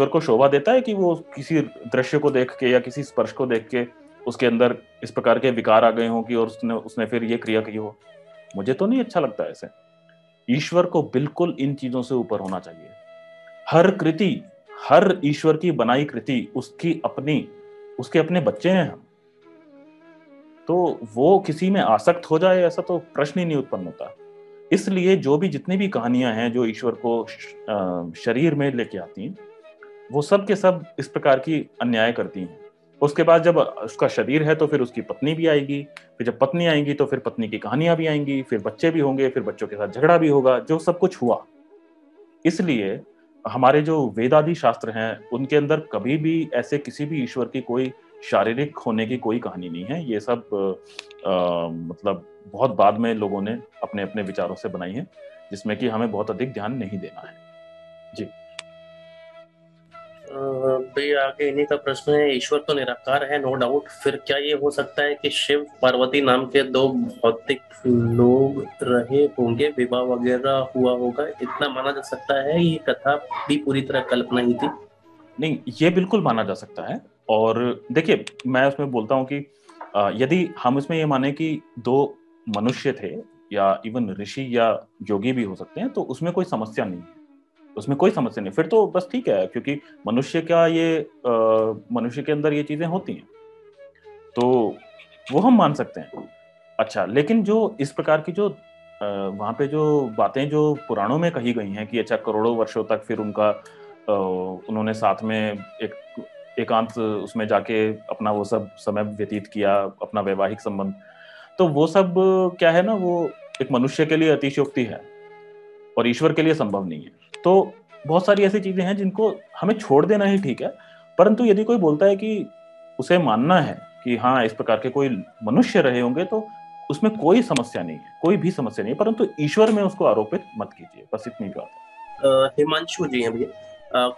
को शोभा देता है कि वो किसी दृश्य को देख के या किसी स्पर्श को देख के उसके अंदर इस प्रकार के विकार आ गए हों कि और उसने फिर ये क्रिया की हो? मुझे तो नहीं अच्छा लगता ऐसे। ईश्वर को बिल्कुल इन चीजों से ऊपर होना चाहिए। हर कृति, हर ईश्वर की बनाई कृति उसके अपने बच्चे हैं हम। तो वो किसी में आसक्त हो जाए ऐसा तो प्रश्न ही नहीं उत्पन्न होता। इसलिए जो भी जितनी भी कहानियां हैं जो ईश्वर को शरीर में लेके आती हैं, वो सब के सब इस प्रकार की अन्याय करती हैं। उसके बाद जब उसका शरीर है तो फिर उसकी पत्नी भी आएगी, फिर जब पत्नी आएंगी तो फिर पत्नी की कहानियां भी आएंगी, फिर बच्चे भी होंगे, फिर बच्चों के साथ झगड़ा भी होगा, जो सब कुछ हुआ। इसलिए हमारे जो वेदादि शास्त्र हैं उनके अंदर कभी भी ऐसे किसी भी ईश्वर की कोई शारीरिक होने की कोई कहानी नहीं है। ये सब मतलब बहुत बाद में लोगों ने अपने अपने विचारों से बनाई है, जिसमें कि हमें बहुत अधिक ध्यान नहीं देना है। जी भाई आगे इन्हीं का प्रश्न है, ईश्वर तो निराकार है नो डाउट, फिर क्या ये हो सकता है कि शिव पार्वती नाम के दो भौतिक लोग रहे होंगे, विवाह वगैरह हुआ होगा, इतना माना जा सकता है? ये कथा भी पूरी तरह कल्पना ही थी? नहीं, ये बिल्कुल माना जा सकता है। और देखिए, मैं उसमें बोलता हूँ कि यदि हम इसमें ये माने कि दो मनुष्य थे या इवन ऋषि या योगी भी हो सकते हैं, तो उसमें कोई समस्या नहीं है। उसमें कोई समस्या नहीं, फिर तो बस ठीक है, क्योंकि मनुष्य के अंदर ये चीजें होती हैं, तो वो हम मान सकते हैं। अच्छा, लेकिन जो इस प्रकार की जो वहां पे जो बातें जो पुराणों में कही गई हैं कि अच्छा करोड़ों वर्षों तक फिर उन्होंने साथ में एकांत उसमें जाके अपना वो सब समय व्यतीत किया, अपना वैवाहिक संबंध, तो वो सब क्या है ना, वो एक मनुष्य के लिए अतिशयोक्ति है और ईश्वर के लिए संभव नहीं है। तो बहुत सारी ऐसी चीजें हैं जिनको हमें छोड़ देना ही ठीक है। परंतु यदि कोई बोलता है कि उसे मानना है कि हाँ इस प्रकार के कोई मनुष्य रहे होंगे, तो उसमें कोई समस्या नहीं है, कोई भी समस्या नहीं है, परंतु ईश्वर में उसको आरोपित मत कीजिए, बस इतनी बात है। हिमांशु जी हैं भैया,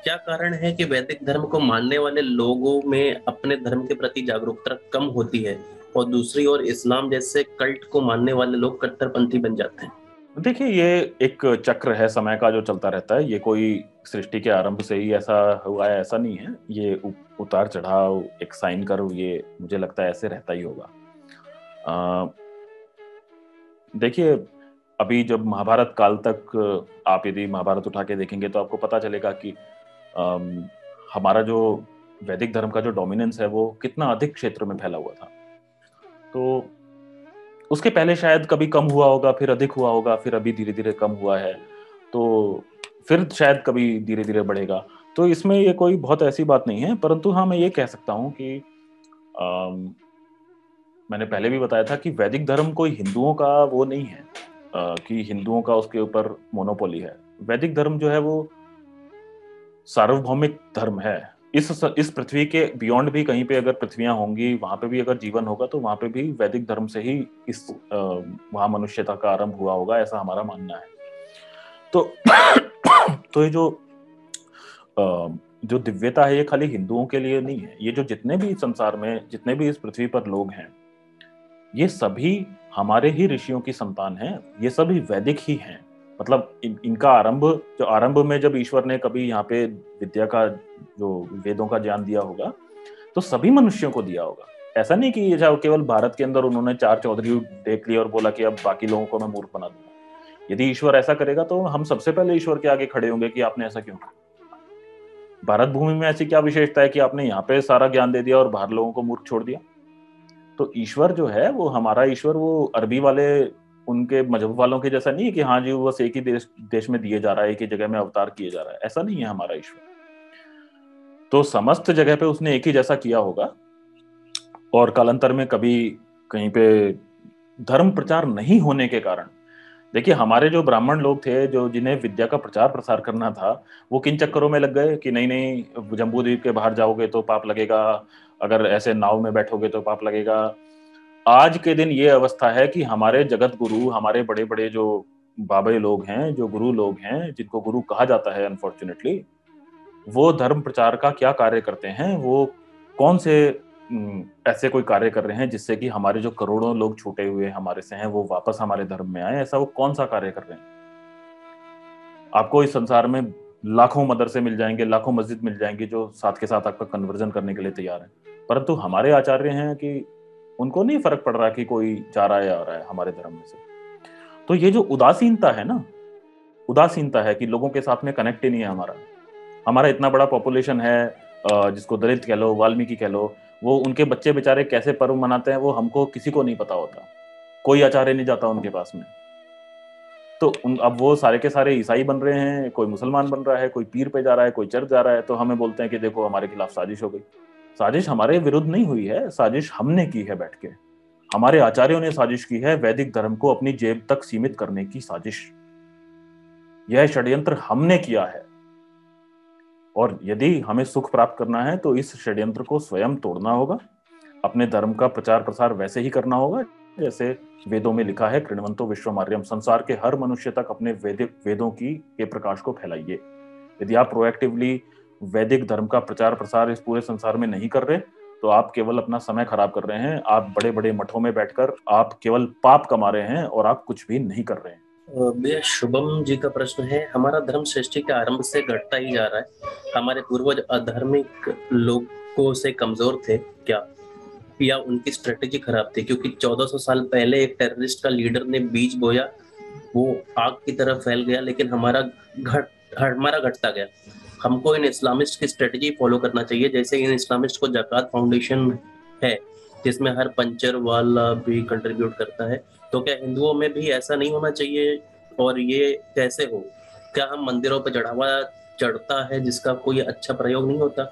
क्या कारण है कि वैदिक धर्म को मानने वाले लोगों में अपने धर्म के प्रति जागरूकता कम होती है और दूसरी ओर इस्लाम जैसे कल्ट को मानने वाले लोग कट्टरपंथी बन जाते हैं? देखिए, ये एक चक्र है समय का जो चलता रहता है। ये कोई सृष्टि के आरंभ से ही ऐसा हुआ है ऐसा नहीं है। ये उतार चढ़ाव, एक साइन कर्व, ये मुझे लगता है ऐसे रहता ही होगा। देखिए, अभी जब महाभारत काल तक आप यदि महाभारत उठा के देखेंगे तो आपको पता चलेगा कि हमारा जो वैदिक धर्म का जो डोमिनेंस है वो कितना अधिक क्षेत्र में फैला हुआ था। तो उसके पहले शायद कभी कम हुआ होगा, फिर अधिक हुआ होगा, फिर अभी धीरे धीरे कम हुआ है, तो फिर शायद कभी धीरे धीरे बढ़ेगा। तो इसमें ये कोई बहुत ऐसी बात नहीं है। परंतु हाँ, मैं ये कह सकता हूँ कि मैंने पहले भी बताया था कि वैदिक धर्म कोई हिंदुओं का वो नहीं है कि हिंदुओं का उसके ऊपर मोनोपोली है। वैदिक धर्म जो है वो सार्वभौमिक धर्म है। इस पृथ्वी के बियॉन्ड भी कहीं पे अगर पृथ्वियां होंगी, वहां पे भी अगर जीवन होगा, तो वहां पे भी वैदिक धर्म से ही वहां मनुष्यता का आरंभ हुआ होगा, ऐसा हमारा मानना है। तो तो ये जो दिव्यता है ये खाली हिंदुओं के लिए नहीं है। ये जो जितने भी संसार में, जितने भी इस पृथ्वी पर लोग हैं, ये सभी हमारे ही ऋषियों की संतान हैं। ये सभी वैदिक ही हैं। मतलब इनका आरंभ में जब ईश्वर ने कभी यहाँ पे विद्या का, जो वेदों का ज्ञान दिया होगा, तो सभी मनुष्यों को दिया होगा। ऐसा नहीं कि ये केवल भारत के अंदर उन्होंने 4 चौधरी देख लिया और बोला कि अब बाकी लोगों को मैं मूर्ख बना दूंगा। यदि ईश्वर ऐसा करेगा तो हम सबसे पहले ईश्वर के आगे खड़े होंगे कि आपने ऐसा क्यों किया। भारत भूमि में ऐसी क्या विशेषता है कि आपने यहाँ पे सारा ज्ञान दे दिया और बाहर लोगों को मूर्ख छोड़ दिया। तो ईश्वर जो है वो, हमारा ईश्वर, वो अरबी वाले उनके मजहब वालों के जैसा नहीं है कि हाँ जी वो बस एक ही देश में दिए जा रहा है, एक ही जगह में अवतार किए जा रहा है। ऐसा नहीं है हमारा ईश्वर। तो समस्त जगह पे उसने एक ही जैसा किया होगा। और कालांतर में कभी कहीं पे धर्म प्रचार नहीं होने के कारण, देखिए हमारे जो ब्राह्मण लोग थे, जो जिन्हें विद्या का प्रचार प्रसार करना था, वो किन चक्करों में लग गए कि नहीं नहीं, जम्बू द्वीप के बाहर जाओगे तो पाप लगेगा, अगर ऐसे नाव में बैठोगे तो पाप लगेगा। आज के दिन ये अवस्था है कि हमारे जगत गुरु, हमारे बड़े बड़े जो बाबे लोग हैं, जो गुरु लोग हैं, जिनको गुरु कहा जाता है अनफॉर्चुनेटली, वो धर्म प्रचार का क्या कार्य करते हैं, वो कौन से ऐसे कोई कार्य कर रहे हैं जिससे कि हमारे जो करोड़ों लोग छूटे हुए हमारे से हैं वो वापस हमारे धर्म में आए। ऐसा वो कौन सा कार्य कर रहे हैं? आपको इस संसार में लाखों मदरसे मिल जाएंगे, लाखों मस्जिद मिल जाएंगे जो साथ के साथ आपका कन्वर्जन करने के लिए तैयार है, परंतु हमारे आचार्य हैं कि उनको नहीं फर्क पड़ रहा कि कोई जा रहा है आ रहा है हमारे धर्म में से। तो ये जो उदासीनता है ना, उदासीनता है कि लोगों के साथ में कनेक्ट ही नहीं है हमारा। हमारा इतना बड़ा पॉपुलेशन है, जिसको दलित कह लो, वाल्मीकि कह लो, वो उनके बच्चे बेचारे कैसे पर्व मनाते हैं वो हमको किसी को नहीं पता होता, कोई आचार्य नहीं जाता उनके पास में। तो अब वो सारे के सारे ईसाई बन रहे हैं, कोई मुसलमान बन रहा है, कोई पीर पे जा रहा है, कोई चर्च जा रहा है, तो हमें बोलते हैं कि देखो हमारे खिलाफ साजिश हो गई। साजिश हमारे विरुद्ध नहीं हुई है, साजिश हमने की है बैठ के। हमारे आचार्यों ने साजिश की है, वैदिक धर्म को अपनी जेब तक सीमित करने की साजिश। यह षड्यंत्र हमने किया है, और यदि हमें सुख प्राप्त करना है तो इस षड्यंत्र को स्वयं तोड़ना होगा, अपने धर्म का प्रचार प्रसार वैसे ही करना होगा जैसे वेदों में लिखा है, कृण्वन्तो विश्वमार्यम, संसार के हर मनुष्य तक अपने वेदों की के प्रकाश को फैलाइए। यदि आप प्रोएक्टिवली वैदिक धर्म का प्रचार प्रसार इस पूरे संसार में नहीं कर रहे तो आप केवल अपना समय खराब कर रहे हैं। आप बड़े बड़े मठों में बैठकर आप केवल पाप कमा रहे हैं और आप कुछ भी नहीं कर रहे हैं। भैया शुभम जी का प्रश्न है, हमारा धर्म सृष्टि के आरंभ से घटता ही जा रहा है, हमारे पूर्वज अधार्मिक लोगों से कमजोर थे क्या, या उनकी स्ट्रेटेजी खराब थी? क्योंकि 1400 साल पहले एक टेररिस्ट का लीडर ने बीज बोया, वो आग की तरह फैल गया, लेकिन हमारा घटता गया। हमको इन इस्लामिस्ट की स्ट्रेटेजी फॉलो करना चाहिए, जैसे इन इस्लामिस्ट को ज़कात फाउंडेशन है जिसमें हर पंचर वाला भी कंट्रीब्यूट करता है, तो क्या हिंदुओं में भी ऐसा नहीं होना चाहिए? और ये कैसे हो? क्या हम मंदिरों पर चढ़ावा चढ़ता है जिसका कोई अच्छा प्रयोग नहीं होता,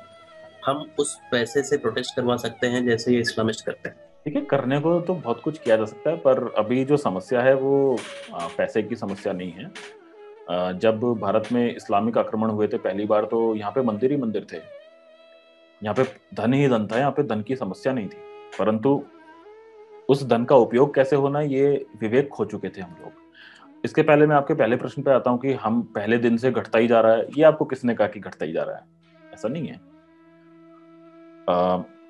हम उस पैसे से प्रोटेस्ट करवा सकते हैं जैसे ये इस्लामिस्ट करते हैं? ठीक है, करने को तो बहुत कुछ किया जा सकता है, पर अभी जो समस्या है वो पैसे की समस्या नहीं है। जब भारत में इस्लामिक आक्रमण हुए थे पहली बार, तो यहाँ पे मंदिर ही मंदिर थे, यहाँ पे धन ही धन था, यहाँ पे धन की समस्या नहीं थी, परंतु उस धन का उपयोग कैसे होना ये विवेक खो चुके थे हम लोग। इसके पहले मैं आपके पहले प्रश्न पे आता हूँ कि हम पहले दिन से घटता ही जा रहा है, ये आपको किसने कहा कि घटता ही जा रहा है? ऐसा नहीं है।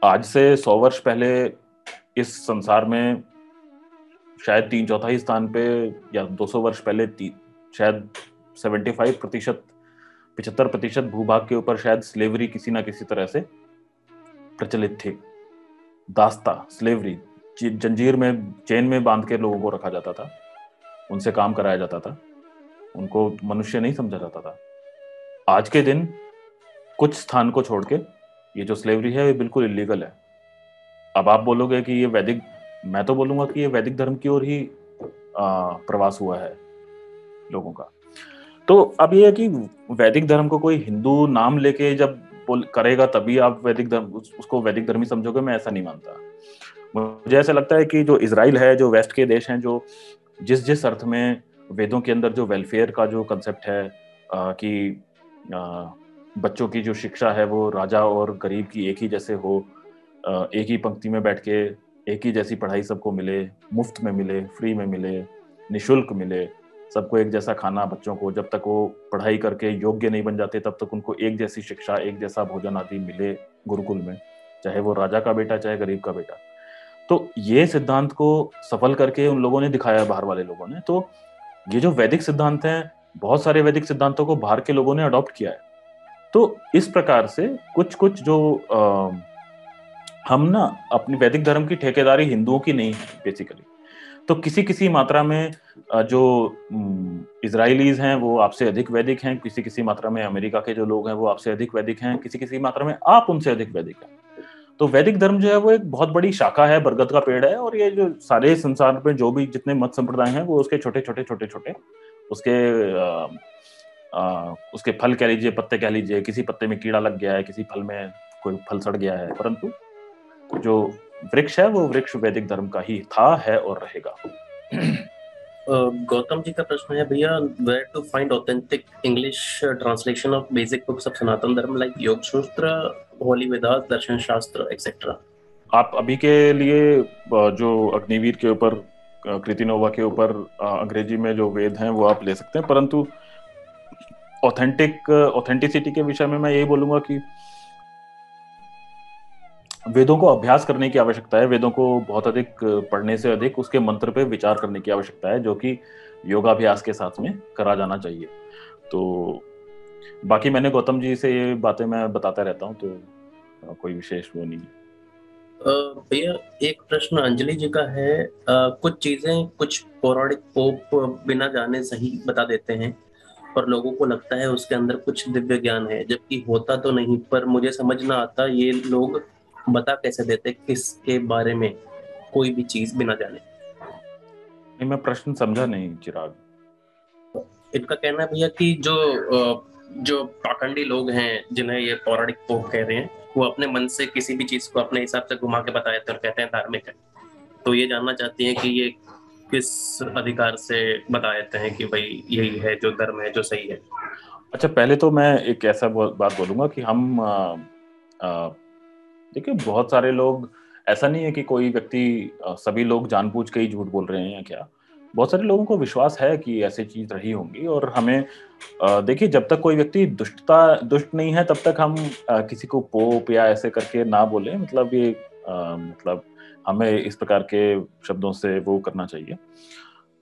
आज से 100 वर्ष पहले इस संसार में शायद 3/4 स्थान पे, या 200 वर्ष पहले शायद 75%, 75% भूभाग के ऊपर शायद स्लेवरी किसी ना किसी तरह से प्रचलित थी। दास्ता स्लेवरी, जंजीर में, चेन में बांध के लोगों को रखा जाता था, उनसे काम कराया जाता था, उनको मनुष्य नहीं समझा जाता था। आज के दिन कुछ स्थान को छोड़ के ये जो स्लेवरी है ये बिल्कुल इलीगल है। अब आप बोलोगे कि ये वैदिक, मैं तो बोलूंगा कि ये वैदिक धर्म की ओर ही प्रवास हुआ है लोगों का। तो अब ये है कि वैदिक धर्म को कोई हिंदू नाम लेके जब करेगा तभी आप वैदिक धर्म, उसको वैदिक धर्म ही समझोगे, मैं ऐसा नहीं मानता। मुझे ऐसा लगता है कि जो इजराइल है, जो वेस्ट के देश हैं, जो जिस अर्थ में वेदों के अंदर जो वेलफेयर का जो कंसेप्ट है कि बच्चों की जो शिक्षा है वो राजा और गरीब की एक ही जैसे हो, एक ही पंक्ति में बैठ के एक ही जैसी पढ़ाई सबको मिले, मुफ्त में मिले, फ्री में मिले, निशुल्क मिले, सबको एक जैसा खाना, बच्चों को जब तक वो पढ़ाई करके योग्य नहीं बन जाते तब तक उनको एक जैसी शिक्षा, एक जैसा भोजन आदि मिले गुरुकुल में, चाहे वो राजा का बेटा चाहे गरीब का बेटा। तो ये सिद्धांत को सफल करके उन लोगों ने दिखाया, बाहर वाले लोगों ने। तो ये जो वैदिक सिद्धांत हैं, बहुत सारे वैदिक सिद्धांतों को बाहर के लोगों ने अडॉप्ट किया है। तो इस प्रकार से कुछ कुछ जो हम ना अपनी वैदिक धर्म की ठेकेदारी हिंदुओं की नहीं है बेसिकली। तो किसी किसी मात्रा में जो इजराइलीज हैं वो आपसे अधिक वैदिक हैं, किसी किसी मात्रा में अमेरिका के जो लोग हैं वो आपसे अधिक वैदिक हैं, किसी किसी मात्रा में आप उनसे अधिक वैदिक हैं। तो वैदिक धर्म जो है वो एक बहुत बड़ी शाखा है, बरगद का पेड़ है, और ये जो सारे संसार में जो भी जितने मत संप्रदाय हैं वो उसके छोटे छोटे छोटे छोटे उसके फल कह लीजिए, पत्ते कह लीजिए, किसी पत्ते में कीड़ा लग गया है, किसी फल में कोई फल सड़ गया है, परंतु जो वृक्ष है वो वृक्ष वैदिक धर्म का ही था, है और रहेगा। गौतम जी का प्रश्न है, भैया where to find authentic English translation of basic books of Sanatan Dharma like योग सूत्र, होली वेदास, दर्शन शास्त्र एक्सेट्रा? आप अभी के लिए जो अग्निवीर के ऊपर, कृतिनोवा के ऊपर अंग्रेजी में जो वेद हैं वो आप ले सकते हैं, परंतु ऑथेंटिसिटी के विषय में मैं यही बोलूंगा कि वेदों को अभ्यास करने की आवश्यकता है। वेदों को बहुत अधिक पढ़ने से अधिक उसके मंत्र पे विचार करने की आवश्यकता है, जो कि योगाभ्यास के साथ में करा जाना चाहिए। तो बाकी मैंने गौतम जी से ये बातें मैं बताता रहता हूँ, तो कोई विशेष वो नहीं है। भैया एक प्रश्न अंजलि जी का है, कुछ चीजें कुछ पौराणिक पोप बिना जाने सही बता देते हैं, पर लोगों को लगता है उसके अंदर कुछ दिव्य ज्ञान है, जबकि होता तो नहीं। पर मुझे समझ ना आता ये लोग बता कैसे देते किसके बारे में कोई भी चीज बिना जाने। नहीं, मैं प्रश्न समझा नहीं चिराग। इनका कहना है भैया कि जो पाखंडी लोग हैं जिन्हें ये पौराणिक पोप कह रहे हैं, वो अपने मन से किसी भी चीज को अपने हिसाब से घुमा के बता देते हैं और कहते हैं धार्मिक है। तो ये जानना चाहती हैं कि ये किस अधिकार से बता देते हैं कि भाई यही है जो धर्म है जो सही है। अच्छा, पहले तो मैं एक ऐसा बात बोलूंगा कि हम देखिए, बहुत सारे लोग, ऐसा नहीं है कि कोई व्यक्ति, सभी लोग जानबूझ के ही झूठ बोल रहे हैं या क्या। बहुत सारे लोगों को विश्वास है कि ऐसी चीज रही होंगी, और हमें देखिए, जब तक कोई व्यक्ति दुष्ट नहीं है तब तक हम किसी को पोप या ऐसे करके ना बोले, मतलब ये मतलब हमें इस प्रकार के शब्दों से वो करना चाहिए।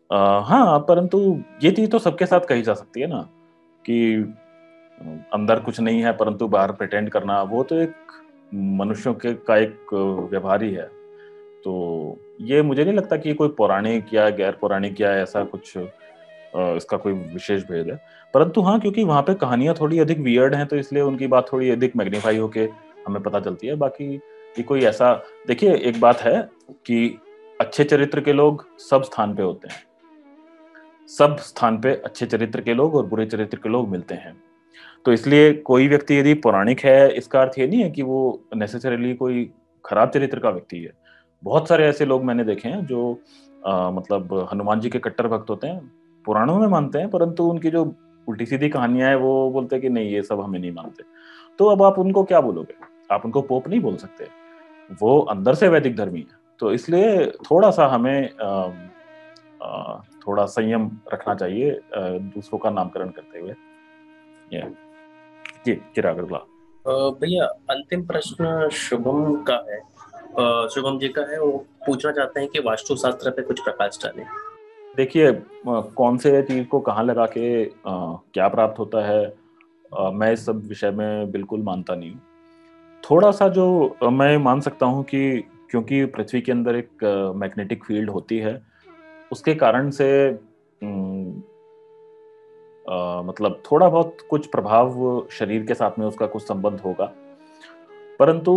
हाँ, परंतु ये चीज तो सबके साथ कही जा सकती है ना, कि अंदर कुछ नहीं है परंतु बाहर प्रिटेंड करना, वो तो एक मनुष्यों के का एक व्यवहार ही है। तो ये मुझे नहीं लगता कि कोई पौराणिक या गैर पौराणिक या ऐसा कुछ इसका कोई विशेष भेद है। परंतु हाँ, क्योंकि वहां पे कहानियां थोड़ी अधिक वियर्ड हैं, तो इसलिए उनकी बात थोड़ी अधिक मैग्नीफाई होके हमें पता चलती है। बाकी ये कोई ऐसा, देखिए एक बात है कि अच्छे चरित्र के लोग सब स्थान पे होते हैं, सब स्थान पे अच्छे चरित्र के लोग और बुरे चरित्र के लोग मिलते हैं। तो इसलिए कोई व्यक्ति यदि पौराणिक है, इसका अर्थ ये नहीं है कि वो नेसेसरीली कोई खराब चरित्र का व्यक्ति है। बहुत सारे ऐसे लोग मैंने देखे हैं जो मतलब हनुमान जी के कट्टर भक्त होते हैं, पुराणों में मानते हैं, परंतु उनकी जो उल्टी सीधी कहानियां हैं वो बोलते हैं कि नहीं, ये सब हमें नहीं मानते। तो अब आप उनको क्या बोलोगे? आप उनको पोप नहीं बोल सकते, वो अंदर से वैदिक धर्मी है। तो इसलिए थोड़ा सा हमें थोड़ा संयम रखना चाहिए दूसरों का नामकरण करते हुए। जी चिराग, अगला। भैया अंतिम प्रश्न शुभम का है। शुभम जी का है, वो पूछना चाहते हैं कि वास्तुशास्त्र पे कुछ प्रकाश डालें। देखिए, कौन से चीज को कहाँ लगा के क्या प्राप्त होता है, मैं इस सब विषय में बिल्कुल मानता नहीं हूँ। थोड़ा सा जो मैं मान सकता हूँ कि क्योंकि पृथ्वी के अंदर एक मैग्नेटिक फील्ड होती है, उसके कारण से मतलब थोड़ा बहुत कुछ प्रभाव शरीर के साथ में उसका कुछ संबंध होगा। परंतु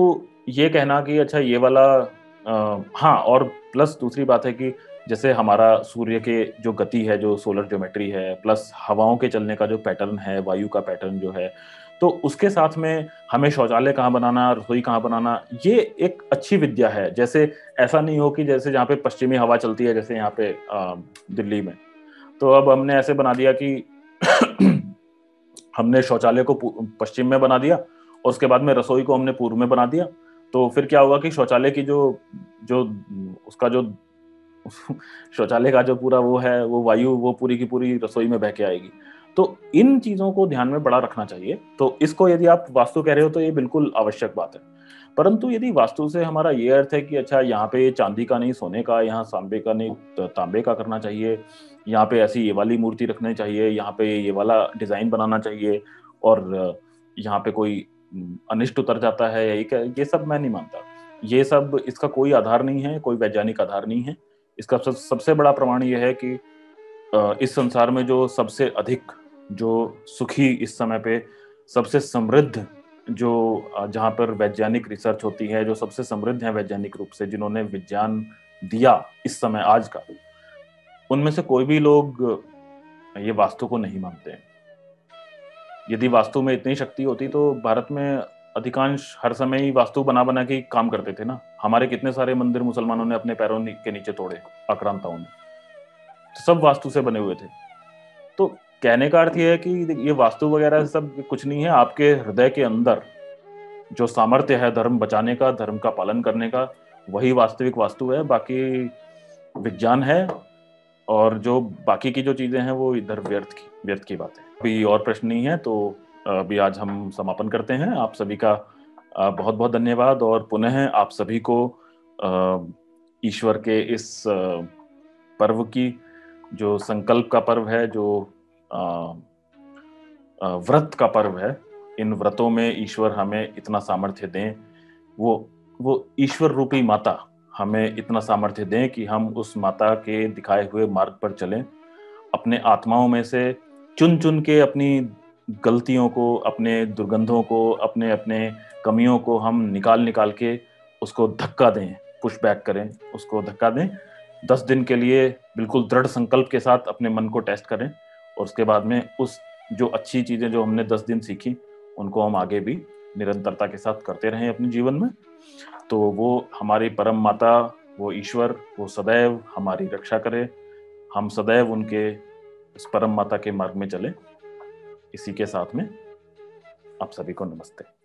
ये कहना कि अच्छा ये वाला हाँ, और प्लस दूसरी बात है कि जैसे हमारा सूर्य के जो गति है, जो सोलर ज्योमेट्री है, प्लस हवाओं के चलने का जो पैटर्न है, वायु का पैटर्न जो है, तो उसके साथ में हमें शौचालय कहाँ बनाना, रसोई कहाँ बनाना, ये एक अच्छी विद्या है। जैसे ऐसा नहीं हो कि जैसे जहाँ पे पश्चिमी हवा चलती है, जैसे यहाँ पे दिल्ली में, तो अब हमने ऐसे बना दिया कि हमने शौचालय को पश्चिम में बना दिया और उसके बाद में रसोई को हमने पूर्व में बना दिया। तो फिर क्या होगा कि शौचालय की जो जो उसका जो शौचालय का जो पूरा वो है, वो वायु वो पूरी की पूरी रसोई में बह के आएगी। तो इन चीजों को ध्यान में बड़ा रखना चाहिए। तो इसको यदि आप वास्तु कह रहे हो तो ये बिल्कुल आवश्यक बात है। परंतु यदि वास्तु से हमारा ये अर्थ है कि अच्छा यहाँ पे चांदी का नहीं सोने का, यहाँ सांबे का नहीं तांबे का करना चाहिए, यहाँ पे ऐसी ये वाली मूर्ति रखनी चाहिए, यहाँ पे ये वाला डिजाइन बनाना चाहिए, और यहाँ पे कोई अनिष्ट उतर जाता है, ये सब मैं नहीं मानता। ये सब, इसका कोई आधार नहीं है, कोई वैज्ञानिक आधार नहीं है। इसका सबसे बड़ा प्रमाण यह है कि इस संसार में जो सबसे अधिक, जो सुखी इस समय पे, सबसे समृद्ध, जो जहाँ पर वैज्ञानिक रिसर्च होती है, जो सबसे समृद्ध है वैज्ञानिक रूप से, जिन्होंने विज्ञान दिया इस समय आज का, उनमें से कोई भी लोग ये वास्तु को नहीं मानते हैं। यदि वास्तु में इतनी शक्ति होती तो भारत में अधिकांश हर समय ही वास्तु बना बना के काम करते थे ना। हमारे कितने सारे मंदिर मुसलमानों ने अपने पैरों के नीचे तोड़े आक्रांताओं ने, तो सब वास्तु से बने हुए थे। तो कहने का अर्थ ये है कि ये वास्तु वगैरह सब कुछ नहीं है। आपके हृदय के अंदर जो सामर्थ्य है धर्म बचाने का, धर्म का पालन करने का, वही वास्तविक वास्तु है। बाकी विज्ञान है, और जो बाकी की जो चीजें हैं वो इधर व्यर्थ की बात है। अभी और प्रश्न नहीं है तो अभी आज हम समापन करते हैं। आप सभी का बहुत बहुत धन्यवाद, और पुनः आप सभी को ईश्वर के इस पर्व की, जो संकल्प का पर्व है, जो व्रत का पर्व है, इन व्रतों में ईश्वर हमें इतना सामर्थ्य दें, वो ईश्वर रूपी माता हमें इतना सामर्थ्य दें कि हम उस माता के दिखाए हुए मार्ग पर चलें, अपने आत्माओं में से चुन चुन के अपनी गलतियों को, अपने दुर्गंधों को, अपने अपने कमियों को हम निकाल निकाल के उसको धक्का दें, पुश बैक करें, उसको धक्का दें। 10 दिन के लिए बिल्कुल दृढ़ संकल्प के साथ अपने मन को टेस्ट करें, और उसके बाद में उस जो अच्छी चीजें जो हमने 10 दिन सीखी उनको हम आगे भी निरंतरता के साथ करते रहें अपने जीवन में। तो वो हमारी परम माता, वो ईश्वर, वो सदैव हमारी रक्षा करे, हम सदैव उनके इस परम माता के मार्ग में चले। इसी के साथ में आप सभी को नमस्ते।